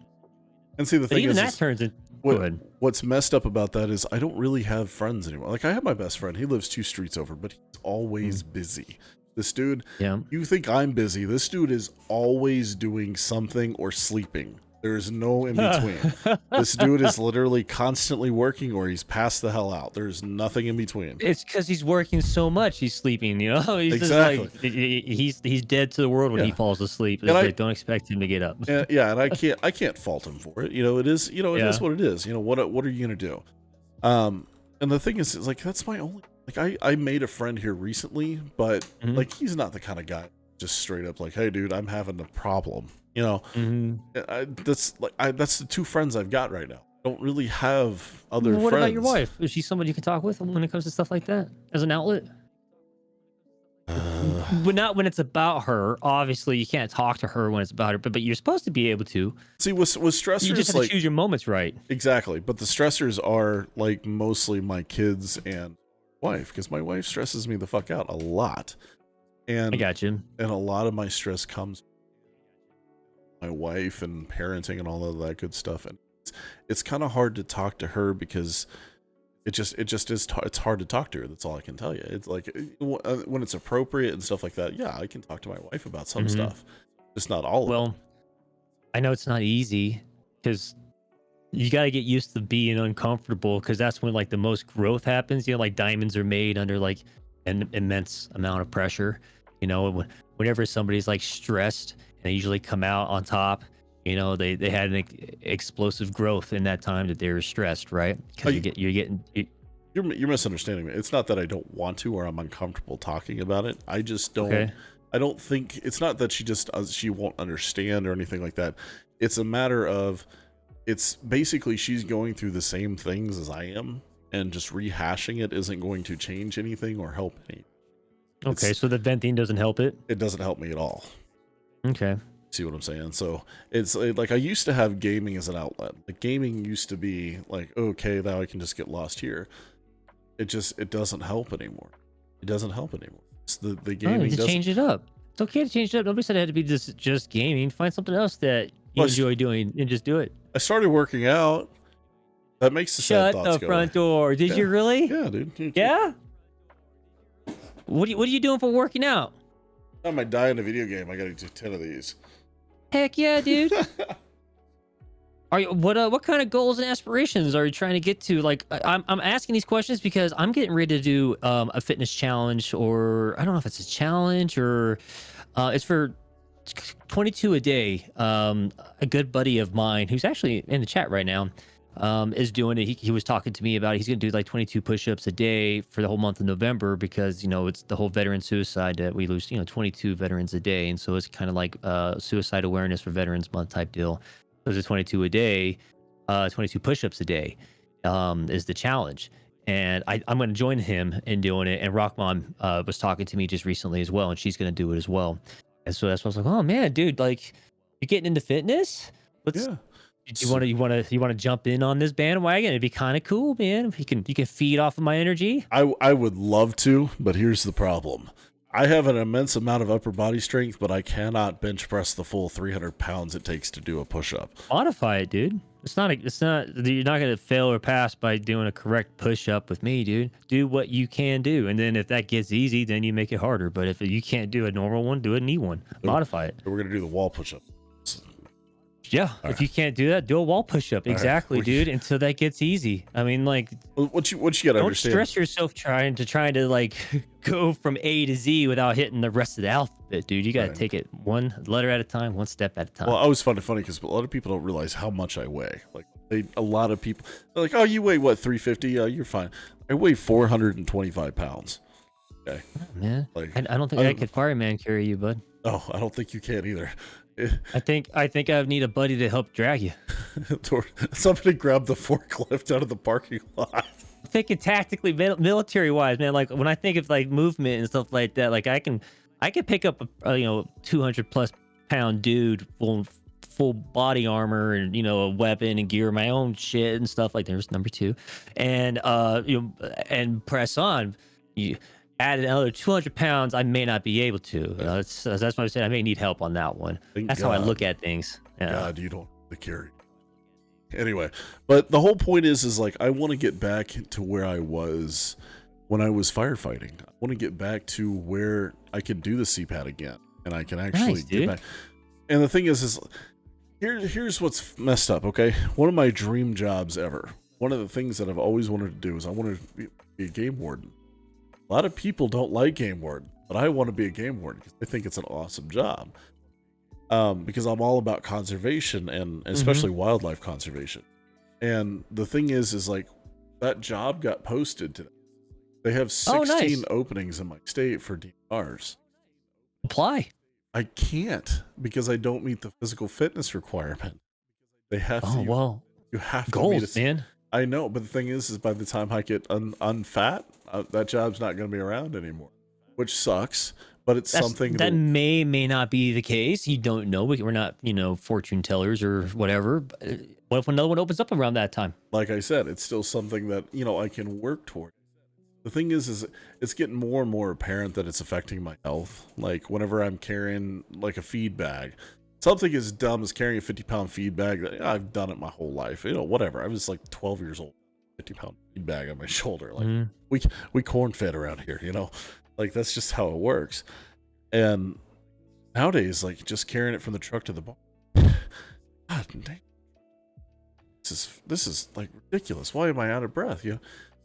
and see, the but thing even is, that turns in. What's messed up about that is I don't really have friends anymore. Like I have my best friend. He lives 2 streets over, but he's always busy. This dude, you think I'm busy. This dude is always doing something or sleeping. There's no in between. This dude is literally constantly working or he's passed the hell out. There's nothing in between. It's because he's working so much. He's sleeping, you know? He's exactly. Just like, he's dead to the world when he falls asleep. Like, don't expect him to get up. And I can't fault him for it. You know, it is, it is what it is. You know, what are you going to do? And the thing is, it's like, that's my only, like, I made a friend here recently, but like, he's not the kind of guy just straight up like, hey dude, I'm having a problem. You know, that's the 2 friends I've got right now. I don't really have other friends. What about your wife? Is she somebody you can talk with when it comes to stuff like that as an outlet? But not when it's about her. Obviously, you can't talk to her when it's about her, but you're supposed to be able to. See, with stressors, you just have to choose your moments right. Exactly, but the stressors are like mostly my kids and wife, because my wife stresses me the fuck out a lot. And I got you. And a lot of my stress comes my wife and parenting and all of that good stuff, and it's kind of hard to talk to her because it just is it's hard to talk to her. That's all I can tell you. It's like when it's appropriate and stuff like that, yeah, I can talk to my wife about some stuff, just not all of it. Well, I know it's not easy because you got to get used to being uncomfortable, because that's when like the most growth happens. You know, like diamonds are made under like an immense amount of pressure. You know, whenever somebody's like stressed, and they usually come out on top. You know, they had an explosive growth in that time that they were stressed, right? Because you're misunderstanding me. It's not that I don't want to or I'm uncomfortable talking about it. I just don't. Okay. I don't think it's not that she won't understand or anything like that. It's a matter of, it's basically she's going through the same things as I am, and just rehashing it isn't going to change anything or help any. Okay, so the venting doesn't help it? It doesn't help me at all. Okay. See what I'm saying? So it's like I used to have gaming as an outlet. Like gaming used to be like, okay, now I can just get lost here. It doesn't help anymore. It doesn't help anymore. It's the gaming. Just change it up. It's okay to change it up. Nobody said it had to be just gaming. Find something else that you enjoy doing and just do it. I started working out. That makes the sad thoughts go away. Shut the front door. Did you really? Yeah, dude. Yeah. What are you doing for working out? I might die in a video game. I gotta do 10 of these. Heck yeah, dude. What kind of goals and aspirations are you trying to get to? Like, I'm asking these questions because I'm getting ready to do a fitness challenge, or I don't know if it's a challenge or it's for 22 a day. A good buddy of mine who's actually in the chat right now is doing it. He was talking to me about it. He's going to do like 22 push-ups a day for the whole month of November, because, you know, it's the whole veteran suicide that we lose, 22 veterans a day. And so it's kind of like suicide awareness for Veterans Month type deal. So it's 22 a day, 22 push-ups a day is the challenge. And I'm going to join him in doing it. And Rockmon was talking to me just recently as well, and she's going to do it as well. And so that's why I was like, oh man, dude, like you're getting into fitness? Yeah. You want to jump in on this bandwagon? It'd be kind of cool, man. If you can feed off of my energy. I would love to, but here's the problem. I have an immense amount of upper body strength, but I cannot bench press the full 300 pounds it takes to do a push-up. Modify it, dude. It's not. You're not gonna fail or pass by doing a correct push-up with me, dude. Do what you can do, and then if that gets easy, then you make it harder. But if you can't do a normal one, do a knee one. Modify it. We're gonna do the wall push-up. Yeah, if you can't do that, do a wall push-up. Exactly, dude. Until that gets easy. I mean, like, what you gotta understand. Don't stress yourself trying to like go from A to Z without hitting the rest of the alphabet, dude. You gotta take it one letter at a time, one step at a time. Well, I always find it funny because a lot of people don't realize how much I weigh. Like, a lot of people, they're like, "Oh, you weigh what, 350? You're fine." I weigh 425 pounds. Okay, man. Like, I don't think I could fireman carry you, bud. Oh, I don't think you can either. I think I need a buddy to help drag you. Somebody grab the forklift out of the parking lot. I'm thinking tactically, military wise, man. Like when I think of like movement and stuff like that, like I can pick up a 200 plus pound dude full body armor and a weapon and gear, my own shit and stuff like. There's number 2, and and press on. You add another 200 pounds, I may not be able to. That's why I said I may need help on that one. That's how I look at things. God, you don't have to carry. Anyway, but the whole point is like I want to get back to where I was when I was firefighting. I want to get back to where I can do the CPAT again, and I can actually Nice, get dude. back. And the thing is here's what's messed up. Okay, one of my dream jobs ever. One of the things that I've always wanted to do is I wanted to be a game warden. A lot of people don't like game warden, but I want to be a game warden because I think it's an awesome job. Because I'm all about conservation and especially wildlife conservation. And the thing is like that job got posted today. They have 16 openings in my state for DNRs. Apply. I can't because I don't meet the physical fitness requirement. They have to. Well, you have to goals, meet man. I know, but the thing is by the time I get unfat, that job's not going to be around anymore, which sucks. But it's something that may not be the case. You don't know. We're not, fortune tellers or whatever. What if another one opens up around that time? Like I said, it's still something that I can work toward. The thing is it's getting more and more apparent that it's affecting my health. Like whenever I'm carrying like a feed bag, something as dumb as carrying a 50-pound feed bag. I've done it my whole life. Whatever. I was like 12 years old, 50-pound feed bag on my shoulder. Like we corn fed around here. Like that's just how it works. And nowadays, like just carrying it from the truck to the bar. God dang. This is like ridiculous. Why am I out of breath?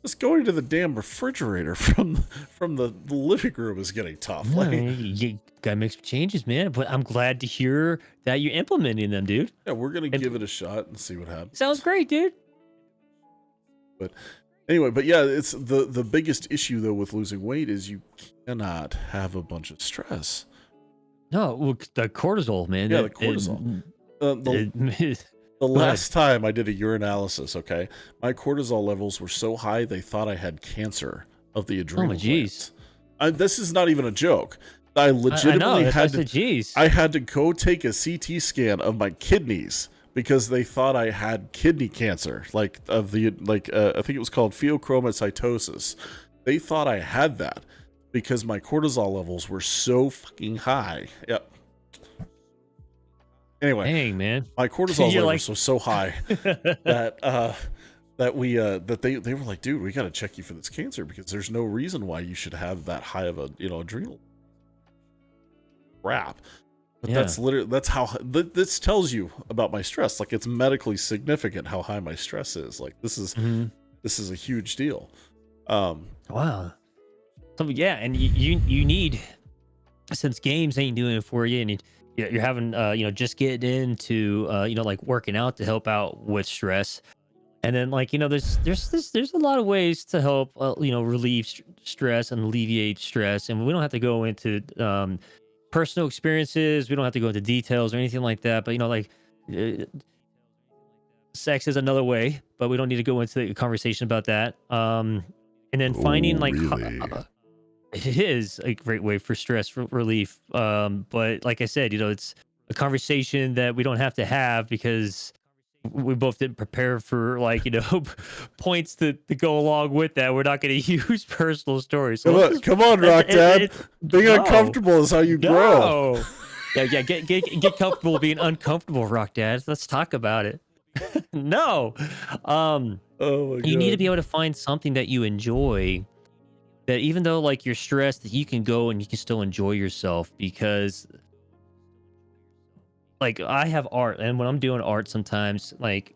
Just going to the damn refrigerator from the living room is getting tough. No, you gotta make some changes, man. But I'm glad to hear that you're implementing them, dude. Yeah, we're gonna give it a shot and see what happens. Sounds great, dude. But anyway, yeah, it's the biggest issue though with losing weight is you cannot have a bunch of stress. No, well, the cortisol, man. Yeah, the cortisol. The last time I did a urinalysis, okay, my cortisol levels were so high they thought I had cancer of the adrenal glands. This is not even a joke. I legitimately I had to go take a CT scan of my kidneys because they thought I had kidney cancer, I think it was called pheochromocytosis. They thought I had that because my cortisol levels were so fucking high. Yep. Anyway, dang, man, my cortisol levels were so high that they were like, dude, we got to check you for this cancer because there's no reason why you should have that high of a adrenal crap. But that's how this tells you about my stress. Like it's medically significant how high my stress is. Like this is a huge deal. Wow. So yeah, and you need, since games ain't doing it for you, and you're having just getting into like working out to help out with stress, and then there's a lot of ways to help relieve stress and alleviate stress, and we don't have to go into personal experiences. We don't have to go into details or anything like that, but sex is another way, but we don't need to go into the conversation about that. And then finding it is a great way for stress relief. But like I said, it's a conversation that we don't have to have because we both didn't prepare for points to go along with that. We're not going to use personal stories. So come on, Rock Dad. Being uncomfortable is how you grow. Yeah, get comfortable being uncomfortable, Rock Dad. Let's talk about it. No. Oh my God. You need to be able to find something that you enjoy, that even though like you're stressed, that you can go and you can still enjoy yourself. Because like I have art, and when I'm doing art, sometimes like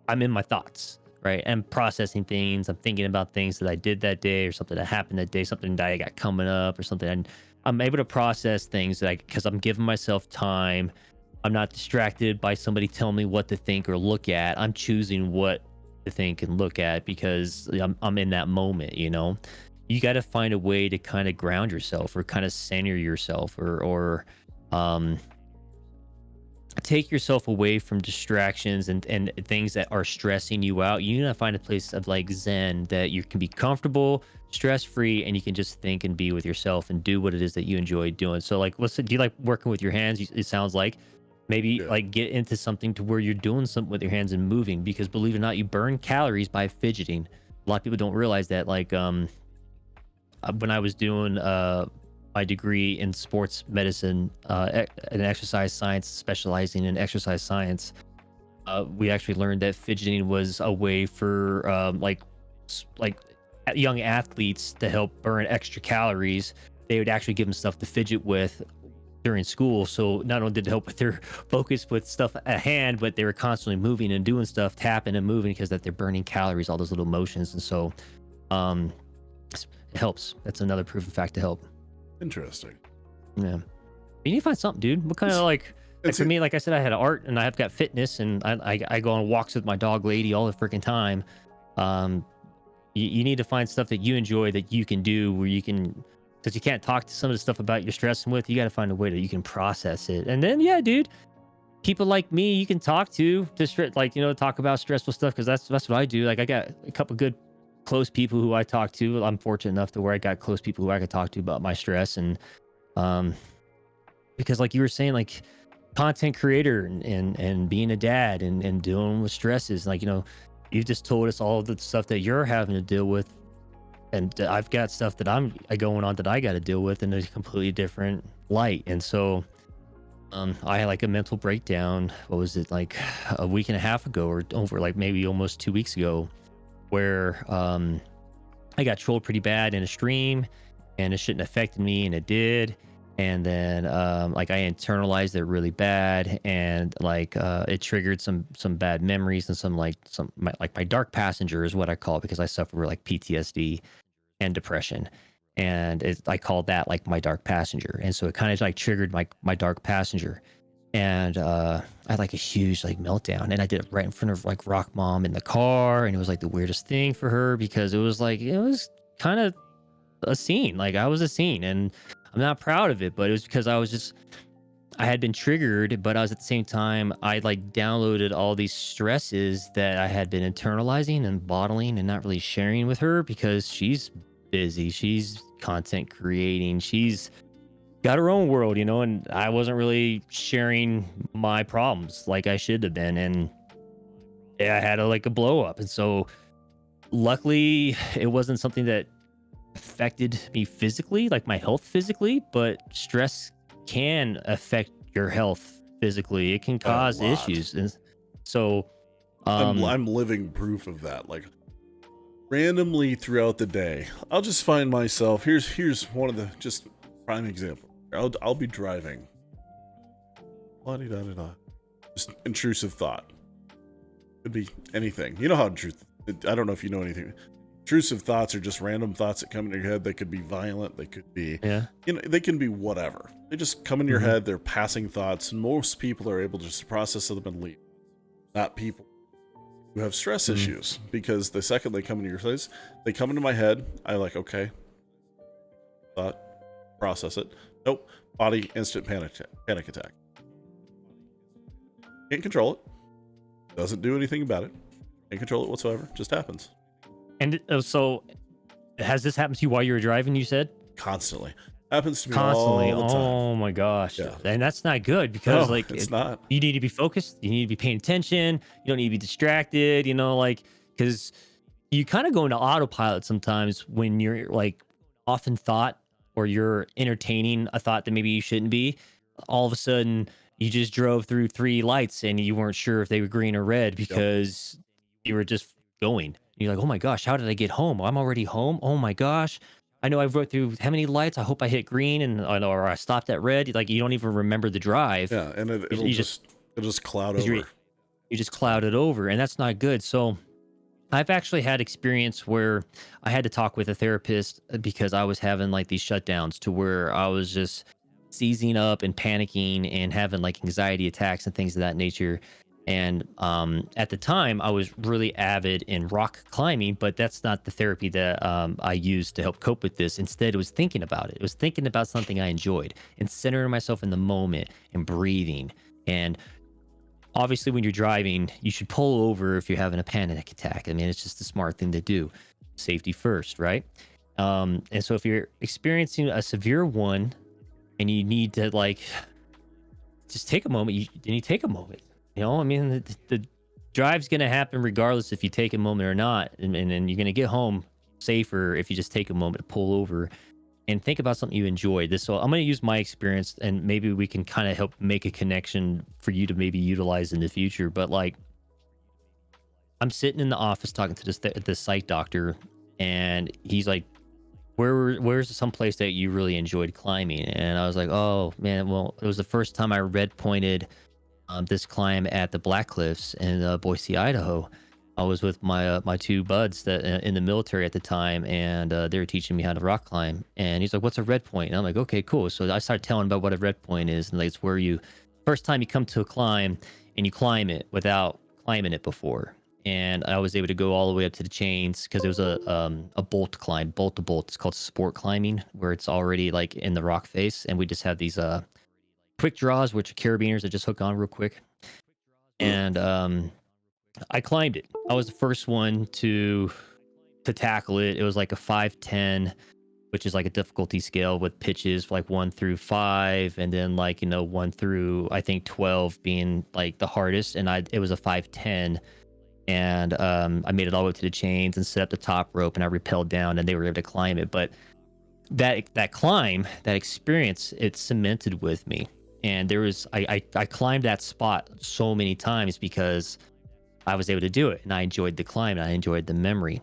I'm in my thoughts, right? I'm processing things. I'm thinking about things that I did that day, or something that happened that day, something that I got coming up, or something. And I'm able to process things because I'm giving myself time. I'm not distracted by somebody telling me what to think or look at. I'm choosing what to think and look at because I'm in that moment. You got to find a way to kind of ground yourself or kind of center yourself or take yourself away from distractions and things that are stressing you out. You need to find a place of like Zen that you can be comfortable, stress-free, and you can just think and be with yourself and do what it is that you enjoy doing. So like, listen, do you like working with your hands? It sounds like maybe like get into something to where you're doing something with your hands and moving, because believe it or not, you burn calories by fidgeting. A lot of people don't realize that. Like, when I was doing my degree in sports medicine and exercise science, specializing in exercise science, we actually learned that fidgeting was a way for like young athletes to help burn extra calories. They would actually give them stuff to fidget with during school. So not only did it help with their focus with stuff at hand, but they were constantly moving and doing stuff, tapping and moving because that they're burning calories, all those little motions. And so um it helps. That's another proven fact to help. Interesting. Yeah. You need to find something, dude. What kind of like for me, like I said, I had art and I've got fitness and I go on walks with my dog lady all the freaking time. Um, you need to find stuff that you enjoy that you can do where you can, because you can't talk to some of the stuff about you're stressing with. You got to find a way that you can process it. And then, yeah, dude, people like me, you can talk to like, talk about stressful stuff. Cause that's what I do. Like I got a couple good close people who I talk to. I'm fortunate enough to where I got close people who I could talk to about my stress. And, um, because like you were saying, like content creator and being a dad and dealing with stresses, like, you've just told us all the stuff that you're having to deal with, and I've got stuff that I'm going on that I got to deal with in a completely different light. And so I had like a mental breakdown. What was it, like a week and a half ago, or over like maybe almost 2 weeks ago, where I got trolled pretty bad in a stream, and it shouldn't have affected me, and it did. And then like I internalized it really bad, and like it triggered some bad memories and like my dark passenger is what I call it, because I suffer with like PTSD and depression. And I called that like my dark passenger. And so it kind of like triggered my dark passenger. And I had like a huge like meltdown, and I did it right in front of like Rock Mom in the car. And it was like the weirdest thing for her, because it was kind of a scene. Like I was a scene, and I'm not proud of it, but it was because I had been triggered, but I was at the same time, I like downloaded all these stresses that I had been internalizing and bottling and not really sharing with her, because she's busy. She's content creating. She's got her own world, and I wasn't really sharing my problems like I should have been. And yeah, I had like a blow up. And so luckily it wasn't something that affected me physically, like my health physically, but stress can affect your health physically. It can By a cause lot. issues. And so, I'm living proof of that. Like randomly throughout the day, I'll just find myself. Here's one of the just prime example. I'll be driving. La-di-da-di-da. Just intrusive thought. Could be anything. You know how I don't know if you know anything. Intrusive thoughts are just random thoughts that come in your head. They could be violent. They could be, yeah. They can be whatever. They just come in your head. They're passing thoughts. And most people are able just to process them and leave. Not people who have stress issues, because the second they come into your face, they come into my head. I like, okay, thought, process it. Nope. Body, instant panic attack. Can't control it. Doesn't do anything about it. Can't control it whatsoever. Just happens. And so has this happened to you while you were driving, you said? Constantly. Happens to me Constantly. all the time. Oh my gosh. Yeah. And that's not good, because No, it's not. you need to be focused. You need to be paying attention. You don't need to be distracted, like, because you kind of go into autopilot sometimes when you're like often thought, or you're entertaining a thought that maybe you shouldn't be. All of a sudden you just drove through 3 lights and you weren't sure if they were green or red, because you were just going. You're like, oh my gosh, how did I get home? I'm already home. Oh my gosh. I know I've rode through how many lights? I hope I hit green, and or I stopped at red. Like you don't even remember the drive. Yeah, and it'll just cloud 'Cause over. you just cloud it over, and that's not good. So I've actually had experience where I had to talk with a therapist, because I was having like these shutdowns to where I was just seizing up and panicking and having like anxiety attacks and things of that nature. And at the time, I was really avid in rock climbing, but that's not the therapy that I used to help cope with this. Instead, it was thinking about it. It was thinking about something I enjoyed and centering myself in the moment and breathing. And obviously, when you're driving, you should pull over if you're having a panic attack. I mean, it's just a smart thing to do. Safety first, right? And so if you're experiencing a severe one and you need to like just take a moment, you take a moment. I mean, the drive's going to happen regardless if you take a moment or not. And you're going to get home safer if you just take a moment to pull over and think about something you enjoy. So I'm going to use my experience, and maybe we can kind of help make a connection for you to maybe utilize in the future. But like, I'm sitting in the office talking to this psych doctor, and he's like, where's some place that you really enjoyed climbing? And I was like, oh man, well, it was the first time I red pointed this climb at the Black Cliffs in Boise, Idaho. I was with my two buds that in the military at the time, and they were teaching me how to rock climb. And he's like, "What's a red point?" And I'm like, "Okay, cool." So I started telling him about what a red point is, and like, it's where you first time you come to a climb and you climb it without climbing it before. And I was able to go all the way up to the chains because it was a bolt climb, bolt to bolt. It's called sport climbing, where it's already like in the rock face, and we just have these quick draws, which are carabiners that just hook on real quick. And I climbed it. I was the first one to tackle it. It was like a 5-10, which is like a difficulty scale with pitches like 1 through 5, and then like 1 through I think 12 being like the hardest. And it was a 5-10, and I made it all the way to the chains and set up the top rope, and I rappelled down, and they were able to climb it. But that climb, that experience, it cemented with me. And there was I climbed that spot so many times because I was able to do it, and I enjoyed the climb, and I enjoyed the memory.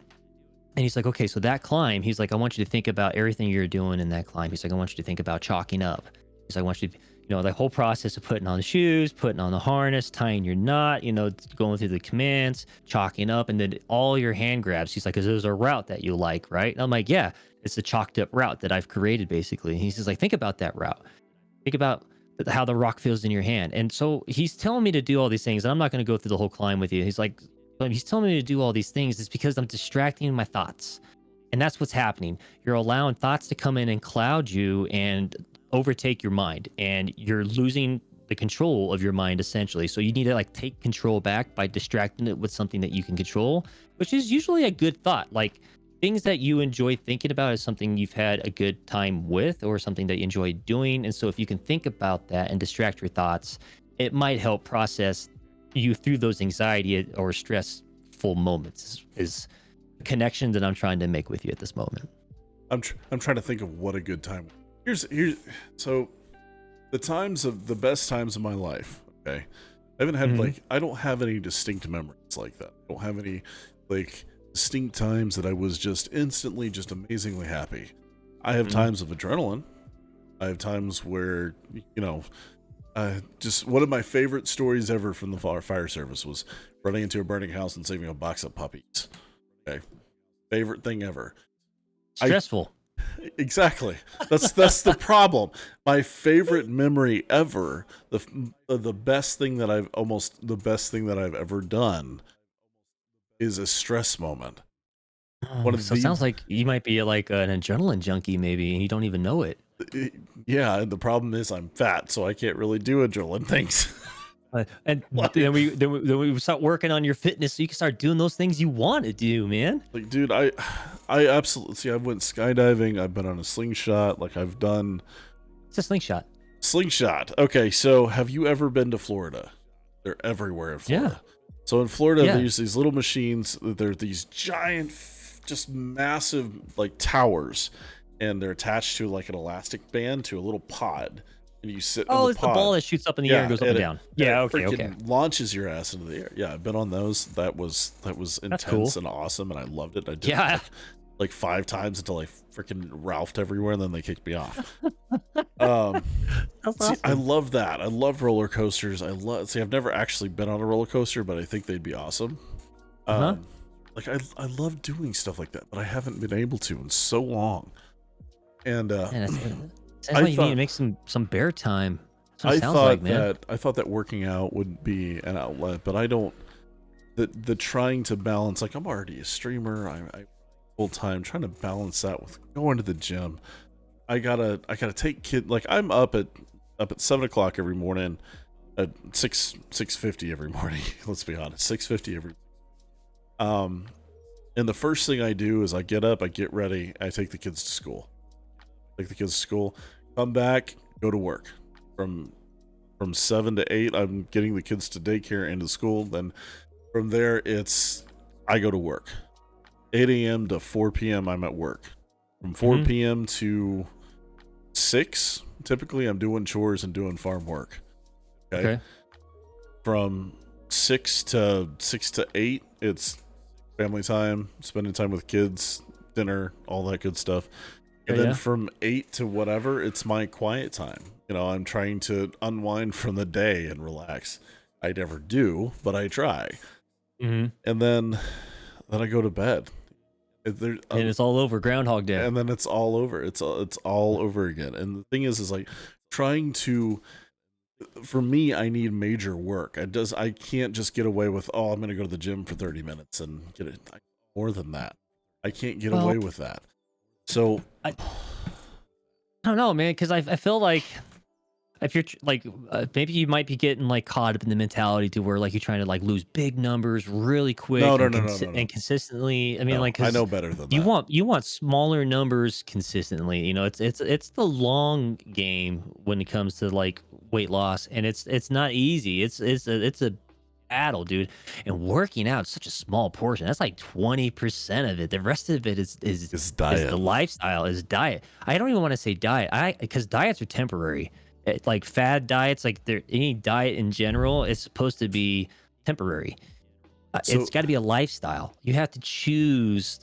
And he's like, okay, so that climb, he's like, I want you to think about everything you're doing in that climb. He's like, I want you to think about chalking up. He's like, I want you to, the whole process of putting on the shoes, putting on the harness, tying your knot, going through the commands, chalking up, and then all your hand grabs. He's like, because there's a route that you like, right? And I'm like, yeah, it's the chalked up route that I've created, basically. And he says, like, think about that route. Think about how the rock feels in your hand. And so he's telling me to do all these things. And I'm not going to go through the whole climb with you. He's like, but he's telling me to do all these things is because I'm distracting my thoughts. And that's what's happening. You're allowing thoughts to come in and cloud you and overtake your mind. And you're losing the control of your mind, essentially. So you need to like take control back by distracting it with something that you can control, which is usually a good thought. Like things that you enjoy thinking about is something you've had a good time with or something that you enjoy doing. And so if you can think about that and distract your thoughts, it might help process you through those anxiety or stressful moments is the connection that I'm trying to make with you at this moment. I'm trying to think of what a good time. Here's so the best times of my life. Okay, I haven't had I don't have any distinct memories like that. I don't have any like distinct times that I was just instantly just amazingly happy. I have times of adrenaline. I have times where just one of my favorite stories ever from the fire service was running into a burning house and saving a box of puppies. Okay, favorite thing ever. Stressful. Exactly. That's the problem. My favorite memory ever, the best thing that I've ever done, is a stress moment. Oh, so it sounds like you might be like an adrenaline junkie, maybe, and you don't even know it. Yeah, and the problem is I'm fat, so I can't really do adrenaline things. And then we start working on your fitness, so you can start doing those things you want to do, man. Like, dude, I absolutely see. I went skydiving. I've been on a slingshot. Like, I've done. It's a slingshot. Slingshot. Okay, so have you ever been to Florida? They're everywhere in Florida. Yeah. So in Florida, there's these little machines. They're these giant, just massive, like towers, and they're attached to like an elastic band to a little pod. And you sit. Oh, it's the ball that shoots up in the air and goes up and down. Yeah, okay. Launches your ass into the air. Yeah, I've been on those. That was intense and awesome, and I loved it. I did it like 5 times until I freaking ralphed everywhere, and then they kicked me off. That's awesome. I love that. I love roller coasters. I've never actually been on a roller coaster, but I think they'd be awesome. Like I love doing stuff like that, but I haven't been able to in so long. And sounds like you need to make some bear time. I thought that working out would be an outlet, but I don't. The trying to balance, like I'm already a streamer, I full time trying to balance that with going to the gym. I gotta take like I'm up at 7:00 every morning, at 6:50 every morning. Let's be honest, 6:50 every. And the first thing I do is I get up, I get ready, I take the kids to school. Come back, go to work. From 7 to 8, I'm getting the kids to daycare and to school. Then from there, I go to work. 8 a.m. to 4 p.m. I'm at work. From 4 p.m. to 6, typically I'm doing chores and doing farm work. Okay. From 6 to 8, it's family time, spending time with kids, dinner, all that good stuff. And then from 8 to whatever, it's my quiet time. I'm trying to unwind from the day and relax. I never do, but I try. And then I go to bed. And it's all over Groundhog Day. And then it's all over. It's all over again. And the thing is like trying to. For me, I need major work. I can't just get away with, I'm going to go to the gym for 30 minutes and get it. More than that, I can't get away with that. So I don't know, man, because I feel like if you're like maybe you might be getting like caught up in the mentality to where like you're trying to like lose big numbers really quick and consistently. I mean, like, I know better than you that. You want smaller numbers consistently. It's the long game when it comes to like weight loss, and it's not easy. It's a battle, dude. And working out is such a small portion. That's like 20% of it. The rest of it is diet. Is the lifestyle, is diet. I don't even want to say diet. Because diets are temporary. Like fad diets, like any diet in general is supposed to be temporary. It's got to be a lifestyle. You have to choose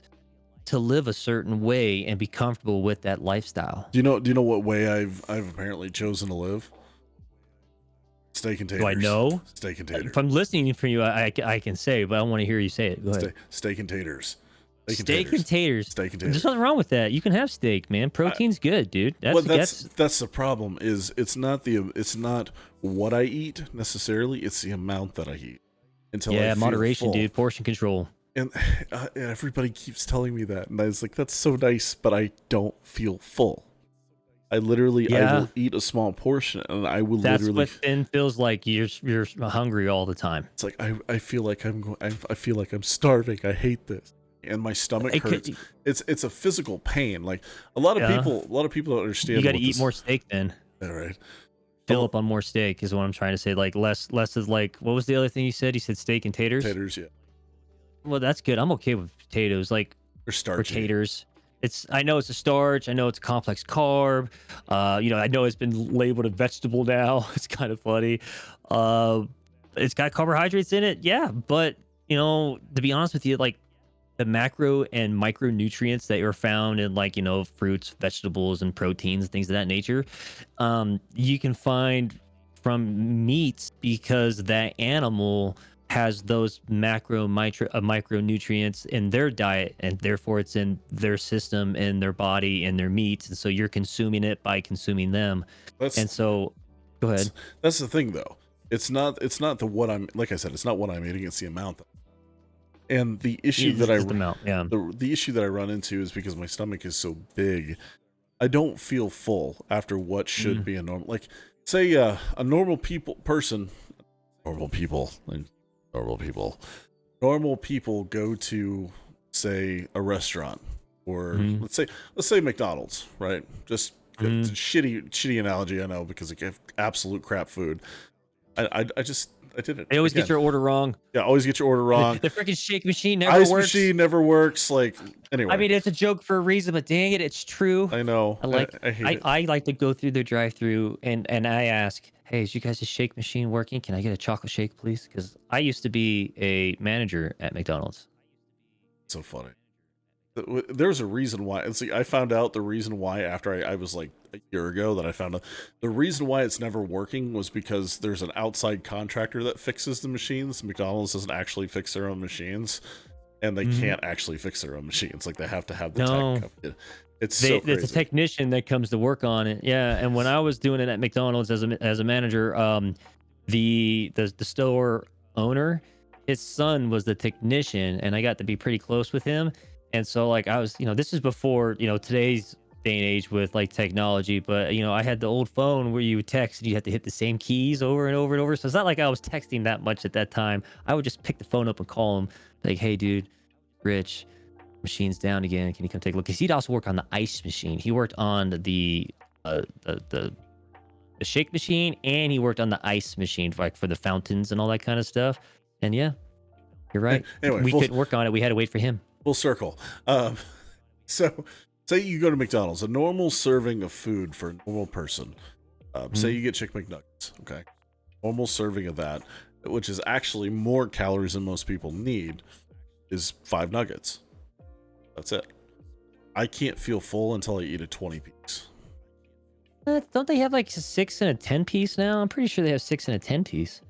to live a certain way and be comfortable with that lifestyle. Do you know what way I've apparently chosen to live? Steak and taters. Do I know? Steak and taters. If I'm listening from you, I can say, but I want to hear you say it. Go ahead. Steak and taters. Steak and taters. Steak and taters. There's nothing wrong with that. You can have steak, man. Protein's good, dude. That's the problem. Is it's not what I eat necessarily. It's the amount that I eat. Moderation, dude. Portion control. And everybody keeps telling me that, and I was like, that's so nice, but I don't feel full. I will eat a small portion, and I will That's literally. That's what Finn feels like. You're hungry all the time. It's like I feel like I feel like I'm starving. I hate this, and my stomach hurts. It's a physical pain. Like a lot of people don't understand. You got to eat more steak then. All right. Fill up on more steak is what I'm trying to say. Like less is like, what was the other thing you said? You said steak and taters. Taters, yeah. Well, that's good. I'm okay with potatoes. Like or taters. I know it's a starch. I know it's a complex carb. I know it's been labeled a vegetable now. It's kind of funny. It's got carbohydrates in it. Yeah. But, to be honest with you, like the macro and micronutrients that are found in like, fruits, vegetables, and proteins, things of that nature, you can find from meats because that animal has those micronutrients in their diet, and therefore it's in their system, in their body, in their meats, and so you're consuming it by consuming them. Go ahead. That's the thing, though. It's not the what I'm, like I said, it's not what I'm eating, it's the amount. And the issue the issue that I run into is because my stomach is so big, I don't feel full after what should be a normal, like say a normal people go to, say, a restaurant, or let's say McDonald's, right? Just it's a shitty analogy, I know, because it gave absolute crap food. I did it. They always get your order wrong. Yeah, always get your order wrong. The freaking shake machine never works. Ice machine never works. Like, anyway. I mean, it's a joke for a reason, but dang it, it's true. I know. I hate it. I like to go through the drive-through and I ask, hey, is you guys' shake machine working? Can I get a chocolate shake, please? Because I used to be a manager at McDonald's. So funny. There's a reason why. And see, I found out the reason why after I was like a year ago that I found out the reason why it's never working was because there's an outside contractor that fixes the machines. McDonald's doesn't actually fix their own machines, and they can't actually fix their own machines. Like they have to have the tech come. It's so crazy. It's a technician that comes to work on it. Yeah, and when I was doing it at McDonald's as a manager, the store owner, his son was the technician, and I got to be pretty close with him. And so like I was, this is before, today's day and age with like technology, but I had the old phone where you would text and you had to hit the same keys over and over and over. So it's not like I was texting that much at that time. I would just pick the phone up and call him like, hey dude, Rich, machine's down again. Can you come take a look? Because he'd also work on the ice machine. He worked on the shake machine, and he worked on the ice machine for the fountains and all that kind of stuff. And yeah, you're right. Anyway, we couldn't work on it. We had to wait for him. Full circle. So say you go to McDonald's, a normal serving of food for a normal person. Say you get Chick McNuggets, okay? Normal serving of that. which is actually more calories than most people need, is 5 nuggets. That's it. I can't feel full until I eat a 20 piece. Don't they have like a 6 and a 10 piece now? I'm pretty sure they have 6 and a 10 piece.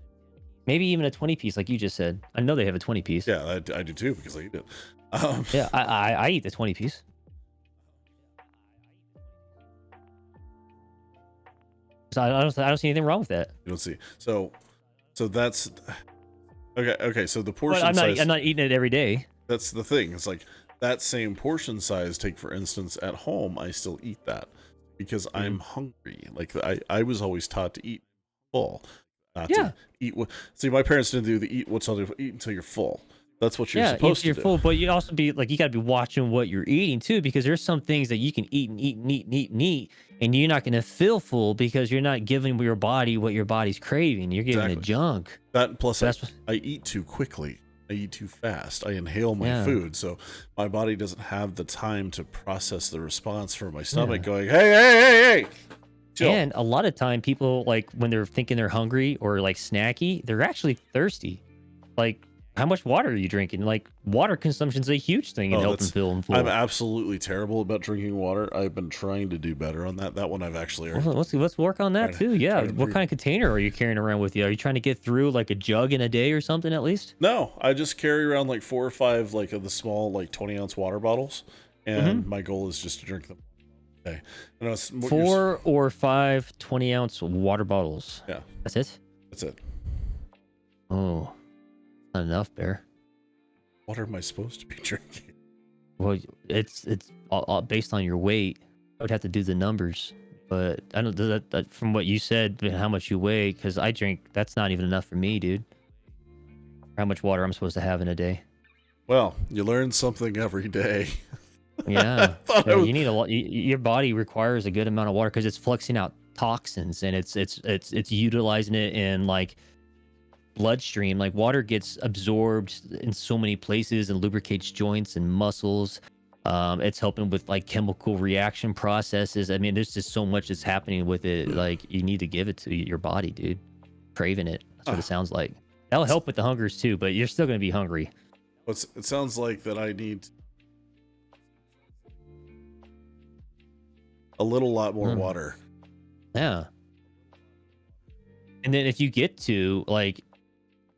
Maybe even a 20 piece, like you just said. I know they have a 20 piece. Yeah, I do too because I eat it. Yeah, I eat the 20 piece. So I don't see anything wrong with that. You don't see. So that's okay. Okay, so the But portion I'm size. not eating it every day. That's the thing. It's like that same portion size. Take for instance, at home, I still eat that because I'm hungry. Like I was always taught to eat full, not to eat. See, my parents didn't do the eat until you're full. That's what you're supposed to do. Full, but you also be like, you got to be watching what you're eating too, because there's some things that you can eat and eat and eat and eat and eat, and you're not going to feel full because you're not giving your body what your body's craving. You're giving it junk. That plus, I eat too quickly. I eat too fast. I inhale my food, so my body doesn't have the time to process the response from my stomach going, hey. Chill. And a lot of time, people, like, when they're thinking they're hungry or like snacky, they're actually thirsty. Like, how much water are you drinking? Like, water consumption is a huge thing in helping feel full. I'm absolutely terrible about drinking water. I've been trying to do better on that. That one I've actually already. Well, let's work on that too. Yeah. What kind of container are you carrying around with you? Are you trying to get through like a jug in a day or something at least? No, I just carry around like 4 or 5 like of the small like 20-ounce water bottles, and my goal is just to drink them. Okay. 4 or 5 20-ounce water bottles. Yeah. That's it? That's it. Oh. Not enough, Bear. What am I supposed to be drinking? Well, it's all based on your weight. I would have to do the numbers, but I don't do that from what you said, how much you weigh, because I drink. That's not even enough for me, dude. How much water I'm supposed to have in a day? Well, you learn something every day. Yeah, you need a lot. Your body requires a good amount of water because it's fluxing out toxins and it's utilizing it in like bloodstream. Like, water gets absorbed in so many places and lubricates joints and muscles. It's helping with like chemical reaction processes. I mean, there's just so much that's happening with it. Like, you need to give it to your body, dude. Craving it. That's what it sounds like. That'll help with the hungers too, but you're still going to be hungry. It sounds like that I need a lot more water. Yeah. And then if you get to like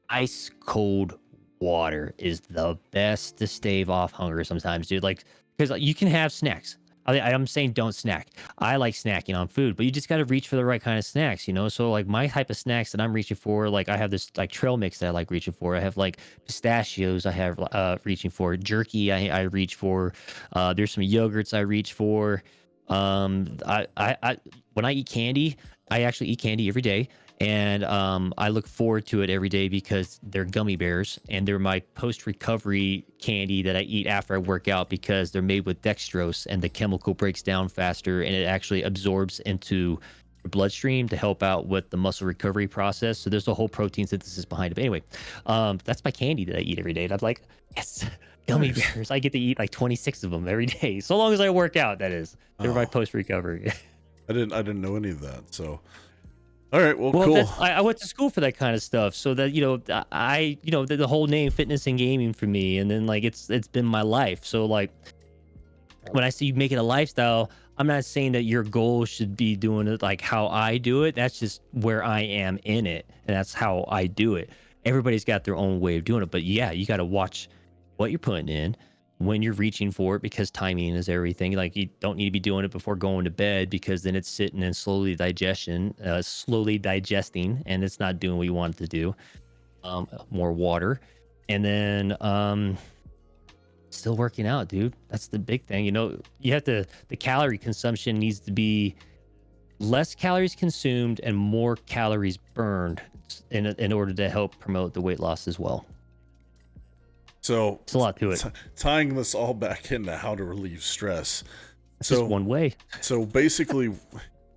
ice cold water is the best to stave off hunger sometimes, dude. Like, because you can have snacks. I'm saying don't snack. I like snacking on food, but you just got to reach for the right kind of snacks, you know? So like my type of snacks that I'm reaching for, like I have this like trail mix that I like reaching for. I have like pistachios. I have reaching for jerky. I reach for, there's some yogurts I reach for. I when I eat candy, I actually eat candy every day. And I look forward to it every day because they're gummy bears and they're my post-recovery candy that I eat after I work out because they're made with dextrose and the chemical breaks down faster and it actually absorbs into your bloodstream to help out with the muscle recovery process. So there's a whole protein synthesis behind it. But anyway, that's my candy that I eat every day. And I'm like, yes, gummy bears. I get to eat like 26 of them every day. So long as I work out, that is. They're my post-recovery. I didn't know any of that. So all right, well cool. I went to school for that kind of stuff, so that the whole name fitness and gaming for me, and then like it's been my life. So like when I see you make it a lifestyle, I'm not saying that your goal should be doing it like how I do it. That's just where I am in it, and that's how I do it. Everybody's got their own way of doing it, but yeah, you got to watch what you're putting in when you're reaching for it because timing is everything. Like, you don't need to be doing it before going to bed because then it's sitting and slowly digesting, and it's not doing what you want it to do. More water, and then still working out, dude. That's the big thing. You have the calorie consumption needs to be less calories consumed and more calories burned in order to help promote the weight loss as well. So it's a lot to it. Tying this all back into how to relieve stress. That's just one way. So basically,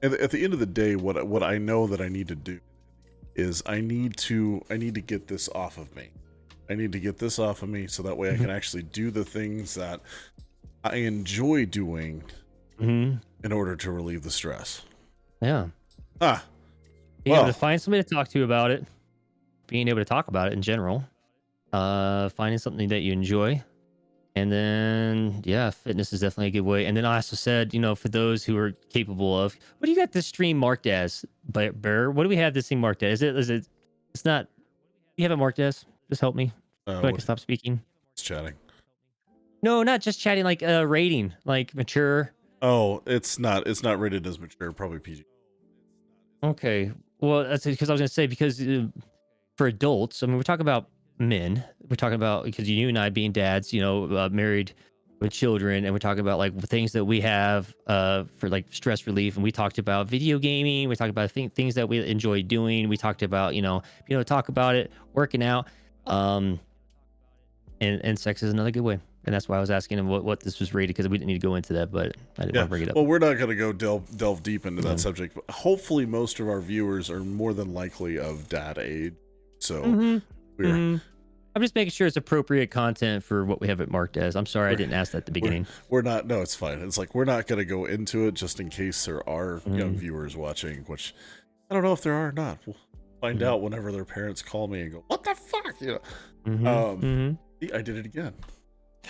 at the end of the day, what I know that I need to do is I need to get this off of me. I need to get this off of me so that way I can actually do the things that I enjoy doing in order to relieve the stress. Yeah. You have to find somebody to talk to about it. being able to talk about it in general, finding something that you enjoy. And then, yeah, fitness is definitely a good way. And then I also said, for those who are capable of, what do you got this stream marked as, Bear? What do we have this thing marked as? It's not, you have it marked as? Just help me so I can stop speaking. It's chatting. No, not just chatting, like rating, like mature. Oh, it's not rated as mature, probably PG. Okay. Well, that's because I was going to say, because for adults, I mean, we're talking about men. We're talking about, because you and I being dads, married with children, and we're talking about like things that we have for like stress relief. And we talked about video gaming. We talked about things that we enjoy doing. We talked about, talk about it, working out. And sex is another good way. And that's why I was asking him what this was rated, because we didn't need to go into that, but I didn't want to bring it up. Well, we're not going to go delve deep into that subject, but hopefully most of our viewers are more than likely of dad age. So I'm just making sure it's appropriate content for what we have it marked as. I'm sorry I didn't ask that at the beginning. We're not. No, it's fine. It's like we're not going to go into it just in case there are young viewers watching, which I don't know if there are or not. We'll find out whenever their parents call me and go, "What the fuck?" I did it again.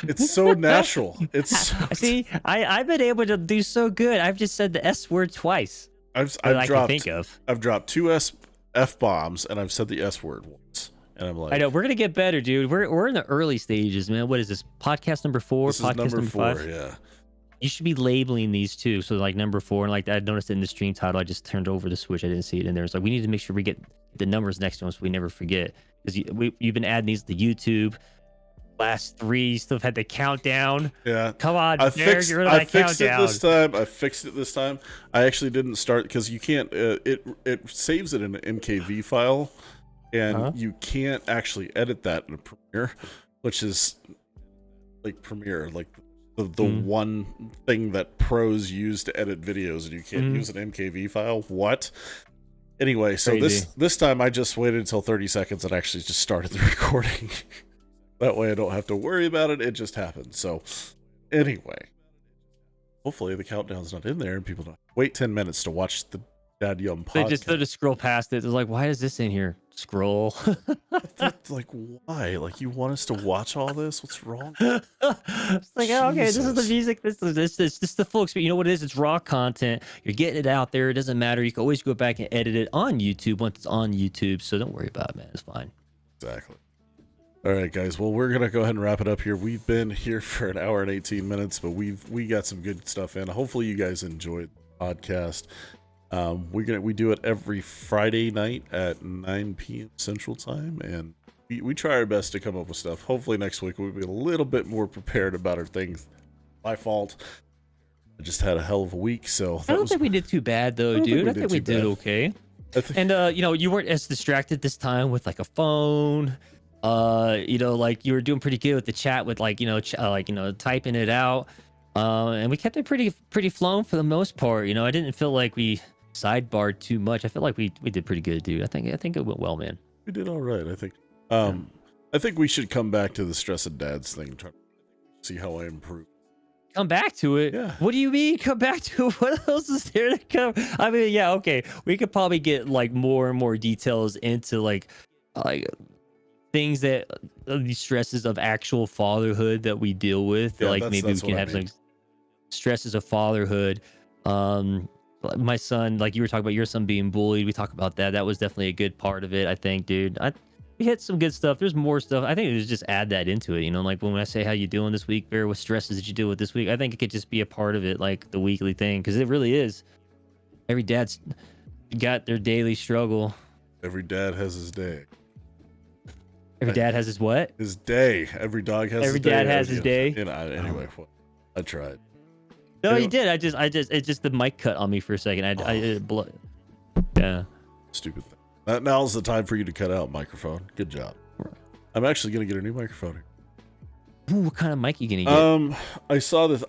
It's so natural. It's see, I've been able to do so good. I've just said the S word twice. I've dropped 2 F bombs and I've said the S word once. And I'm like, I know we're gonna get better, dude. We're in the early stages, man. What is this? Podcast number 4? This podcast is number 4, 5? yeah. You should be labeling these too. So like number 4, and like I noticed it in the stream title. I just turned over the switch. I didn't see it in there. It's like we need to make sure we get the numbers next to them so we never forget. Because you've been adding these to YouTube. Last 3 still had the countdown. Yeah, come on, I fixed it this time. I actually didn't start because you can't. It saves it in an MKV file, and you can't actually edit that in a Premiere, which is like Premiere, like the one thing that pros use to edit videos, and you can't use an MKV file. What? Anyway, so this time I just waited until 30 seconds and actually just started the recording. That way I don't have to worry about it. It just happens. So anyway, hopefully the countdown's not in there and people don't wait 10 minutes to watch the Dad Yum podcast. They just scroll past it. It's like, why is this in here? Scroll. Like, why? Like, you want us to watch all this? What's wrong? It's like, oh, okay, this is the music. This is the full experience. You know what it is? It's raw content. You're getting it out there. It doesn't matter. You can always go back and edit it on YouTube once it's on YouTube. So don't worry about it, man. It's fine. Exactly. All right, guys. Well, we're gonna go ahead and wrap it up here. We've been here for an hour and 18 minutes, but we got some good stuff in. Hopefully, you guys enjoyed the podcast. We do it every Friday night at 9 p.m. Central Time, and we try our best to come up with stuff. Hopefully, next week we'll be a little bit more prepared about our things. My fault. I just had a hell of a week, so I don't think we did too bad, though, dude. I think we did okay. And you weren't as distracted this time with like a phone. Like you were doing pretty good with the chat with typing it out. And we kept it pretty flown for the most part. I didn't feel like we sidebarred too much. I feel like we did pretty good, dude. I think it went well, man. We did all right, I think. I think we should come back to the stress of dads thing, try to see how I improve. Come back to it? Yeah. What do you mean come back to it? What else is there to come? I mean, yeah, okay. We could probably get like more and more details into like things that the stresses of actual fatherhood that we deal with. Yeah, like maybe we can have some stresses of fatherhood. My son, like you were talking about your son being bullied. We talked about that. That was definitely a good part of it, I think, dude. We hit some good stuff. There's more stuff. I think it was just add that into it. Like when I say how you doing this week, Bear, what stresses did you deal with this week? I think it could just be a part of it, like the weekly thing, because it really is. Every dad's got their daily struggle. Every dad has his day. Every dad has his what? His day. Every dog has his day. Every dad has his day. Anyway, I tried. No, you did. It's just the mic cut on me for a second. Yeah. Stupid thing. Now's the time for you to cut out microphone. Good job. I'm actually gonna get a new microphone here. Ooh, what kind of mic are you gonna get? I saw this.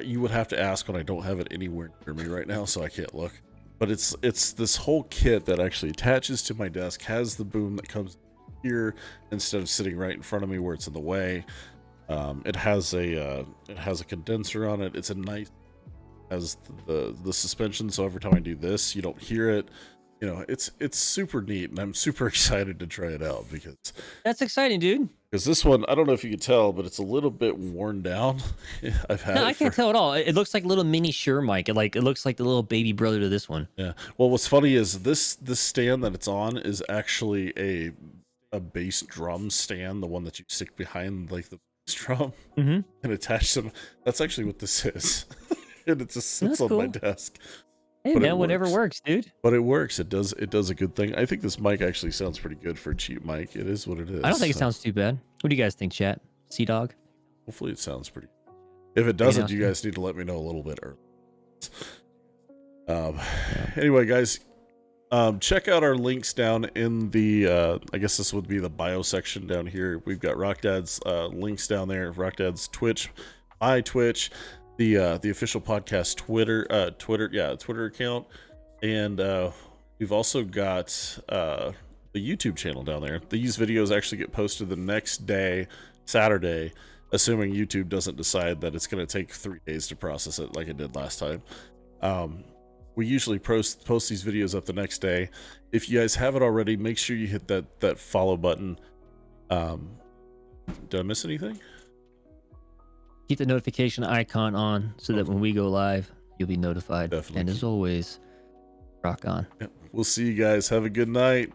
You would have to ask when I don't have it anywhere near me right now, so I can't look. But it's this whole kit that actually attaches to my desk, has the boom that comes here instead of sitting right in front of me where it's in the way. It has a condenser on it. It's a nice, has the suspension, so every time I do this, you don't hear it. you know, it's super neat, and I'm super excited to try it out because That's exciting, dude. this one, I don't know if you can tell, but it's a little bit worn down. I've had No, it I for can't tell at all. It looks like a little mini Shure mic. It looks like the little baby brother to this one. yeah. Well, what's funny is this stand that it's on is actually a bass drum stand, the one that you stick behind like the bass drum Mm-hmm. and attach them. That's actually what this is, and it just sits That's on my cool. desk. Hey But it man, whatever works, dude. But it works. It does a good thing. I think this mic actually sounds pretty good for a cheap mic. It is what it is. I don't think it sounds too bad. What do you guys think, chat? Sea Dog? Hopefully it sounds pretty. If it doesn't, you guys need to let me know a little bit early. Anyway, guys, check out our links down in the. I guess this would be the bio section down here. We've got Rock Dad's links down there. Rock Dad's Twitch, my Twitch, the official podcast Twitter account, and we've also got the YouTube channel down there. These videos actually get posted the next day, Saturday, assuming YouTube doesn't decide that it's going to take 3 days to process it like it did last time. We usually post these videos up the next day. If you guys haven't already, make sure you hit that follow button. Did I miss anything? Keep the notification icon on so that when we go live, you'll be notified. Definitely. And as always, rock on. Yep. We'll see you guys. Have a good night.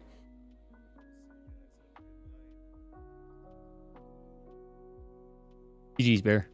GG's, Bear.